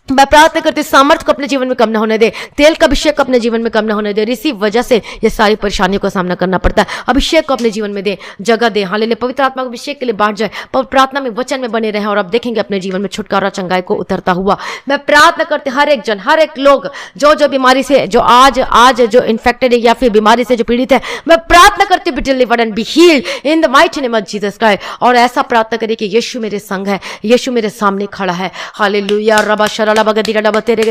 मैं प्रार्थना करती हूँ सामर्थ्य को अपने जीवन में कम न होने दे, तेल का अभिषेक को अपने जीवन में कम न होने दे। इसी वजह से ये सारी परेशानियों का सामना करना पड़ता है। अभिषेक को अपने जीवन में दे, जगह दे हालेलुया। पवित्र आत्मा को अभिषेक के लिए बांट जाए, प्रार्थना में, वचन में बने रहे और आप देखेंगे अपने जीवन में छुटकारा चंगाई को उतरता हुआ। मैं प्रार्थना करती हर एक जन, हर एक लोग जो बीमारी से, जो आज जो इन्फेक्टेड है या फिर बीमारी से जो पीड़ित है, मैं प्रार्थना करती be delivered and be healed in the mighty name of Jesus Christ. और ऐसा प्रार्थना करिए कि यीशु मेरे संग है, यीशु मेरे सामने खड़ा है हालेलुया। रबा शरला बगदीरा डबा तेरे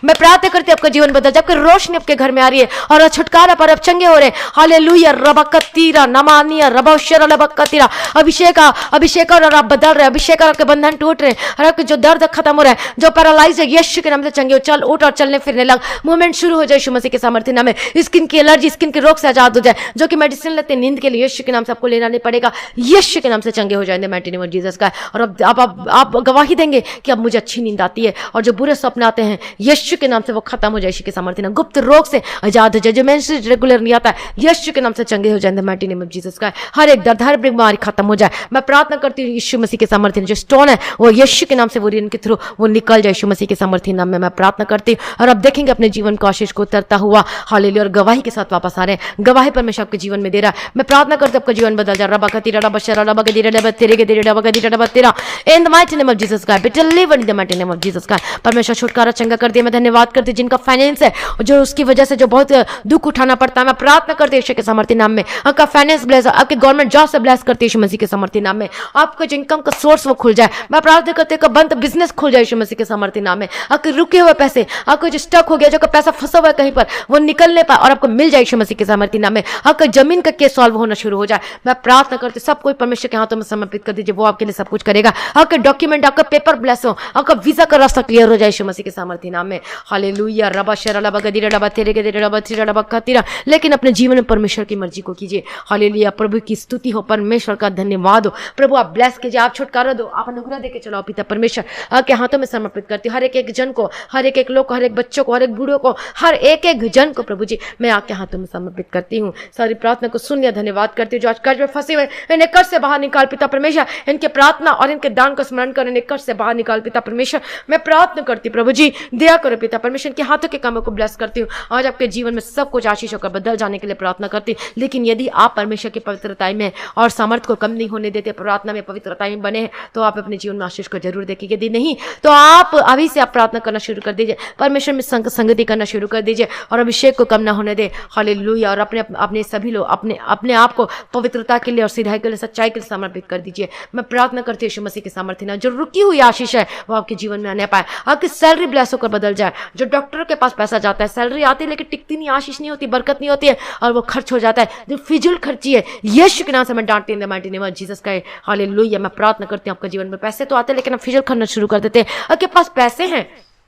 मैं प्रार्थना करती आपका जीवन बदल जाए, आपकी रोशनी आपके घर में आ रही है और छुटकारा पर आप चंगे हो रहे हैं हालेलुया। रबकतीरा नमानिया रबशर रबकतीरा अभिषेक और आप बदल रहे हैं, अभिषेक और आपके बंधन टूट रहे हैं और आपके जो दर्द खत्म हो रहा है, जो पैरालाइज है यीशु के नाम से चंगे हो। चल उठ और चलने फिरने लग, मूवमेंट शुरू हो जाए यीशु मसीह के सामर्थ्य नाम में। स्किन की एलर्जी, स्किन के रोग से आजाद हो जाए, जो कि मेडिसिन लेते हैं नींद के लिए यीशु के नाम से आपको लेना नहीं पड़ेगा, यीशु के नाम से चंगे हो जाएंगे माइटी नेम ऑफ जीसस का। और अब आप गवाही देंगे कि अब मुझे अच्छी नींद आती है और जो बुरे सपने आते हैं यीशु के नाम से वो खत्म हो जाए यीशु के सामर्थ्य नाम। गुप्त रोग से आजाद हो जाए, जो मेंस्ट्रुअल रेगुलर नहीं आता है यीशु के नाम से चंगे हो जाएंगे माइटी नेम ऑफ जीसस का। हर एक दर्द, हर बीमारी खत्म हो जाए। मैं प्रार्थना करती हूँ यीशु मसीह के सामर्थ्य जो स्टोन है वो यीशु के नाम से वो के थ्रू वो निकल जाए यीशु मसीह के सामर्थ्य नाम में। मैं प्रार्थना करती हूँ और आप देखेंगे अपने जीवन को आशीष को उतरता हुआ हालेलुया, और गवाही के साथ वापस आ रहे हैं। गवाही परमेश्वर आपके जीवन में दे रहा है। मैं प्रार्थना करती हूँ आपका जीवन बदल जाए। रबा कतीरा रबा शरा रबा कतीरा रबा तेरे के तेरे रबा कतीरा रबा तेरा in the mighty name of Jesus का। Be delivered in the mighty name of Jesus का। परमेश्वर छुटकारा चंगा कर दिया। मैं धन्यवाद करती हूँ जिनका फाइनेंस है जो उसकी वजह से जो बहुत दुख उठाना पड़ता है, मैं प्रार्थना करती हूँ यीशु के सामर्थ्य नाम में। आपका फाइनेंस ब्लेस, आपके गवर्नमेंट जॉब से ब्लेस करती है यीशु मसीह के सामर्थ्य नाम में। आपका जो इनकम का सोर्स वो खुल जाए। मैं प्रार्थना करती हूँ बंद बिजनेस खुल जाए यीशु मसीह के सामर्थ्य नाम में। आपके रुके हुए पैसे, आपको जो स्टक हो गया, जो पैसा फंसा हुआ है कहीं पर, वो निकलने पाए और आपको मिल जाए यीशु मसीह के सामर्थ्य नाम में। आपका जमीन का केस सॉल्व होना शुरू हो जाए। मैं प्रार्थना करती हूँ सब कोई परमेश्वर के हाथों में समर्पित कर दीजिए, वो आपके लिए सब कुछ करेगा। आपके डॉक्यूमेंट, आपका पेपर ब्लेस हो, आपका वीजा का रास्ता क्लियर हो जाए यीशु मसीह के सामर्थ्य नाम में हालेलुया। रबा शरा रबा गदीरा रबा तेरे के तेरे रबा तीरा रबा खतीरा। लेकिन अपने जीवन में परमेश्वर की मर्जी को कीजिए हालेलुया। प्रभु की स्तुति हो, परमेश्वर का धन्यवाद हो। प्रभु आप ब्लेस कीजिए, आप छुटकारा दो, आप अनुग्रह देके चलाओ पिता परमेश्वर। आपके हाथों में समर्पित करती हूँ हर एक जन को, हर एक लोग को, हर एक बच्चों को, हर एक बूढ़ों को, हर एक जन को प्रभु जी मैं आपके हाथों में समर्पित करती हूँ। सारी प्रार्थना को सुन लिया, धन्यवाद करती हूँ। जो आज कर्ज में फंसे हुए इन्हें कर्ज से बाहर निकाल पिता परमेश्वर। इनके प्रार्थना और इनके दान को स्मरण कर इन्हें कर्ज से बाहर निकाल पिता परमेश्वर। मैं प्रार्थना करती प्रभु जी दया करो पिता परमेश्वर, के हाथों के कामों को ब्लेस करती हूँ। आज आपके जीवन में सब कुछ आशीष होकर बदल जाने के लिए प्रार्थना करती हूँ। लेकिन यदि आप परमेश्वर की पवित्रता में और सामर्थ्य को कम नहीं होने देते, प्रार्थना में पवित्रता में बने हैं, तो आप अपने जीवन में आशीष को जरूर देखेंगे। यदि नहीं तो आप अभी से आप प्रार्थना करना शुरू कर दीजिए, परमेश्वर में संगति करना शुरू कर दीजिए और अभिषेक को कम ना होने दे हालेलुया। और अपने सभी लोग अपने आप को पवित्रता के लिए और सिधाई के लिए, सच्चाई के लिए समर्पित कर दीजिए। मैं प्रार्थना करती हूँ यीशु मसीह के सामर्थ्य ना जो रुकी हुई आशीष है वो आपके जीवन में आने पाए। आपकी सैलरी ब्लेस होकर बदल जाए। जो डॉक्टर के पास पैसा जाता है, सैलरी आती है लेकिन टिकती नहीं, आशीष नहीं होती, बरकत नहीं होती है और वो खर्च हो जाता है, जो फिजूल खर्ची है, यीशु के नाम से मैं डांटती हूं इन the mighty name of Jesus का हालेलुया। मैं प्रार्थना करती हूँ आपके जीवन में पैसे तो आते हैं लेकिन आप फिजूल खर्चना शुरू कर देते हैं। आपके पास पैसे हैं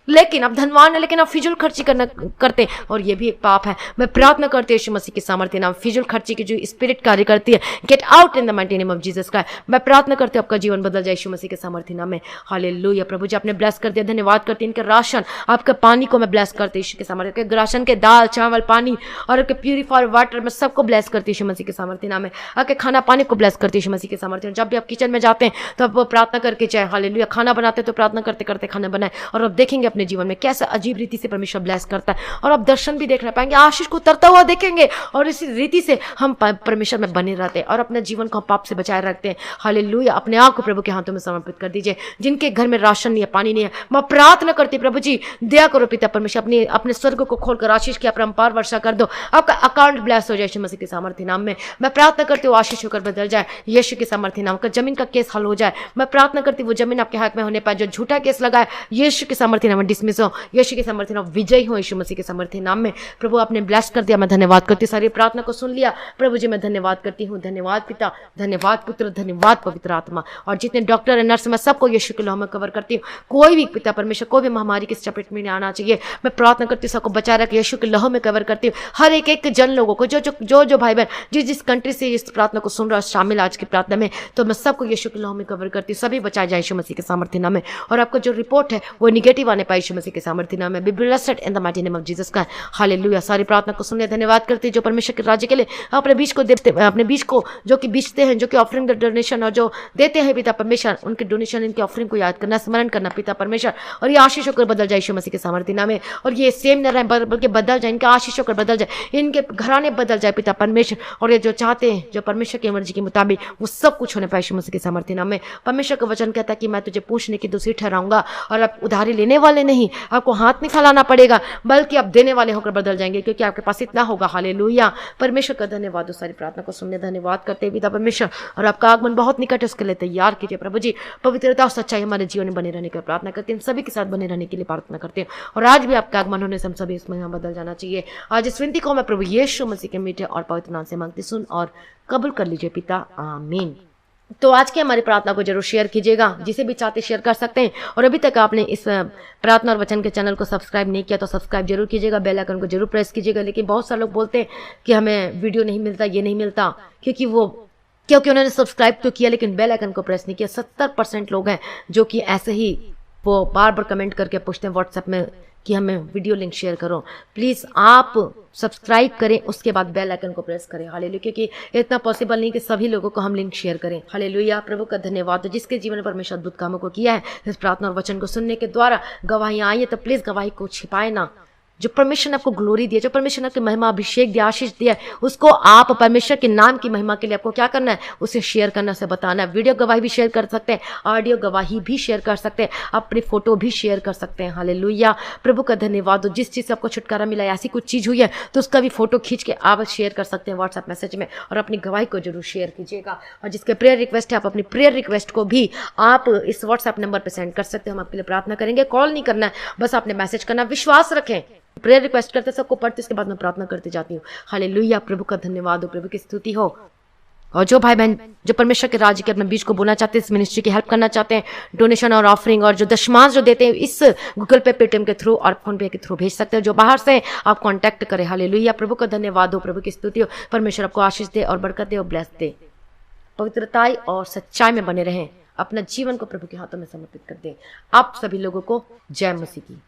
लेकिन आप धनवान है, लेकिन आप फिजूल खर्ची करते हैं, और ये भी एक पाप है। मैं प्रार्थना करती हूं यीशु मसीह की सामर्थ्य नाम, फिजूल खर्ची की जो स्पिरिट कार्य करती है, get out in the mighty name of Jesus Christ. मैं प्रार्थना करती हूं आपका जीवन बदल जाए यीशु मसीह के सामर्थ्य नाम में। हालेलुया। प्रभु जी आपने ब्लेस कर दिया, धन्यवाद करती हूं। इनके राशन, आपके पानी को मैं ब्लेस करती हूं यीशु के सामर्थ्य के राशन के, दाल चावल पानी और आपके प्यूरीफायर वाटर, मैं सबको ब्लेस करती हूं यीशु मसीह के सामर्थ्य नाम में। आपके खाना पानी को ब्लेस करती हूं यीशु मसीह के सामर्थ्य। जब भी आप किचन में जाते हैं तो आप प्रार्थना करके जाए। हालेलुया। खाना बनाते तो प्रार्थना करते करते खाना बनाए, और आप देखेंगे अपने जीवन में कैसे अजीब रीति से परमेश्वर ब्लेस करता है, और आप दर्शन भी देखना पाएंगे, आशीष को उतरता हुआ देखेंगे, और इसी रीति से हम परमेश्वर में बने रहते हैं और अपने जीवन को हम पाप से बचाए रखते हैं। हालेलुया। अपने आप को प्रभु के हाथों में समर्पित कर दीजिए। जिनके घर में राशन नहीं है, पानी नहीं है, मैं प्रार्थना करती प्रभु जी दया करो पिता परमेश्वर, अपने स्वर्ग को खोलकर आशीष की अपरंपार वर्षा कर दो। आपका अकाउंट ब्लेस हो जाए यीशु मसीह के सामर्थ्य नाम में। मैं प्रार्थना करती हूँ आशीष होकर बदल जाए यीशु के सामर्थ्य नाम का। जमीन का केस हल हो जाए। मैं प्रार्थना करती हूँ वो जमीन आपके हाथ में होने पाए, जो झूठा केस लगाए यीशु के सामर्थ्य नाम में डिसमिस हो, यीशु के सामर्थ्य नाम विजयी हो यीशु मसीह के सामर्थ्य नाम में। प्रभु आपने ब्लेस कर दिया, मैं धन्यवाद करती हूँ। सारी प्रार्थना को सुन लिया प्रभु जी, मैं धन्यवाद करती हूँ। धन्यवाद पिता, धन्यवाद पुत्र, धन्यवाद पवित्र आत्मा, और जितने डॉक्टर है नर्स, मैं सबको यीशु के लहू में कवर करती हूँ। कोई भी पिता परमेश्वर कोई भी महामारी की चपेट में नहीं आना चाहिए। मैं प्रार्थना करती हूँ सबको बचा रख यीशु के लहू में कवर करती हूँ। हर एक जन लोगों को, जो भाई बहन जिस कंट्री से इस प्रार्थना को सुन रहा है शामिल आज की प्रार्थना में, तो मैं सबको यीशु के लहू में कवर करती हूँ। सभी बचाए जाए यीशु मसीह के सामर्थ्य नाम में। और आपको जो रिपोर्ट है वो निगेटिव आने पाए यीशु मसीह के सामर्थ्य नाम में। Be blessed in the mighty name of Jesus का। हालेलुया। सारी प्रार्थना को सुनने धन्यवाद करते हैं जो परमेश्वर के राज्य के लिए अपने बीच को देते, अपने बीच को जो कि बीचते हैं, जो कि ऑफरिंग डोनेशन और जो देते हैं पिता परमेश्वर, उनके डोनेशन इनके ऑफरिंग को याद करना, स्मरण करना पिता परमेश्वर, और ये आशीष होकर बदल जाए यीशु मसीह के सामर्थ्य नाम में। और ये सेम न रहे बल्कि बदल जाए, इनके आशीष होकर बदल जाए, इनके घराने बदल जाए पिता परमेश्वर, और ये जो चाहते हैं जो परमेश्वर की मर्जी के मुताबिक वो सब कुछ होने पाए यीशु मसीह के सामर्थ्य नाम में। परमेश्वर का वचन कहता है कि मैं तुझे पूछने की दूसरी ठहराऊंगा, और आप उधारी लेने वाले नहीं, आपको हाथ नहीं फैलाना पड़ेगा, बल्कि आप देने वाले होकर बदल जाएंगे, क्योंकि आपके पास इतना होगा। हालेलुया। परमेश्वर का धन्यवाद हो। सारी प्रार्थना को सुनने धन्यवाद करते हैं पिता परमेश्वर, और आपका आगमन बहुत निकट है, उसके लिए तैयार कीजिए प्रभु जी। पवित्रता और सच्चाई हमारे जीवन में बने रहने की प्रार्थना करते हैं, सभी के साथ बने रहने के लिए प्रार्थना करते हैं। और आज भी आपका आगमन होने से हम सभी इसमें यहाँ बदल जाना चाहिए। आज इस विनती को मैं प्रभु यीशु मसीह के मीठे और पवित्र नाम से मांगती, सुन और कबूल कर लीजिए पिता, आमीन। तो आज की हमारी प्रार्थना को जरूर शेयर कीजिएगा, जिसे भी चाहते शेयर कर सकते हैं। और अभी तक आपने इस प्रार्थना और वचन के चैनल को सब्सक्राइब नहीं किया तो सब्सक्राइब जरूर कीजिएगा, बेल आइकन को जरूर प्रेस कीजिएगा। लेकिन बहुत सारे लोग बोलते हैं कि हमें वीडियो नहीं मिलता, ये नहीं मिलता, क्योंकि उन्होंने सब्सक्राइब तो किया लेकिन बेल आइकन को प्रेस नहीं किया। 70% लोग हैं जो कि ऐसे ही वो बार बार कमेंट करके पूछते हैं व्हाट्सएप में कि हमें वीडियो लिंक शेयर करो। प्लीज़ आप सब्सक्राइब करें, उसके बाद बेल आइकन को प्रेस करें। हालेलुया। क्योंकि इतना पॉसिबल नहीं कि सभी लोगों को हम लिंक शेयर करें। हालेलुया। प्रभु का धन्यवाद। तो जिसके जीवन में परमेश्वर अद्भुत कामों को किया है, इस प्रार्थना और वचन को सुनने के द्वारा गवाहियाँ आई है, तो प्लीज़ गवाही को छिपाए ना। जो परमेश्वर ने आपको ग्लोरी दिया, जो परमेश्वर ने आपकी महिमा अभिषेक दिया, आशीष दिया, उसको आप परमेश्वर के नाम की महिमा के लिए आपको क्या करना है, उसे शेयर करना, उसे बताना है। वीडियो गवाही भी शेयर कर सकते हैं, ऑडियो गवाही भी शेयर कर सकते हैं, अपनी फोटो भी शेयर कर सकते हैं। हालेलुया। प्रभु का धन्यवाद। जिस चीज़ से आपको छुटकारा मिला है, ऐसी कुछ चीज़ हुई है तो उसका भी फोटो खींच के आप शेयर कर सकते हैं व्हाट्सएप मैसेज में, और अपनी गवाही को जरूर शेयर कीजिएगा। और जिसके प्रेयर रिक्वेस्ट है, आप अपनी प्रेयर रिक्वेस्ट को भी आप इस व्हाट्सएप नंबर पर सेंड कर सकते हैं। हम आपके लिए प्रार्थना करेंगे। कॉल नहीं करना है, बस आपने मैसेज करना। विश्वास रखें, प्रेयर रिक्वेस्ट करते सबको पढ़ते, इसके बाद मैं प्रार्थना करती जाती हूँ। हालेलुया। प्रभु का धन्यवाद हो, प्रभु की स्तुति हो। और जो भाई बहन जो परमेश्वर के राज्य के अपने बीच को बोलना चाहते हैं, इस मिनिस्ट्री की हेल्प करना चाहते हैं, डोनेशन और ऑफरिंग और जो दशमांश जो देते हैं, इस गूगल पे, पेटीएम के थ्रू और फोन पे के थ्रू भेज सकते हैं। जो बाहर से आप कांटेक्ट करें। हालेलुया। प्रभु का धन्यवाद हो, प्रभु की स्तुति हो। परमेश्वर आपको आशीष दे और बरकत दे और ब्लेस दे। पवित्रताई और सच्चाई में बने रहें, अपना जीवन को प्रभु के हाथों में समर्पित कर दें। आप सभी लोगों को जय मसीह की।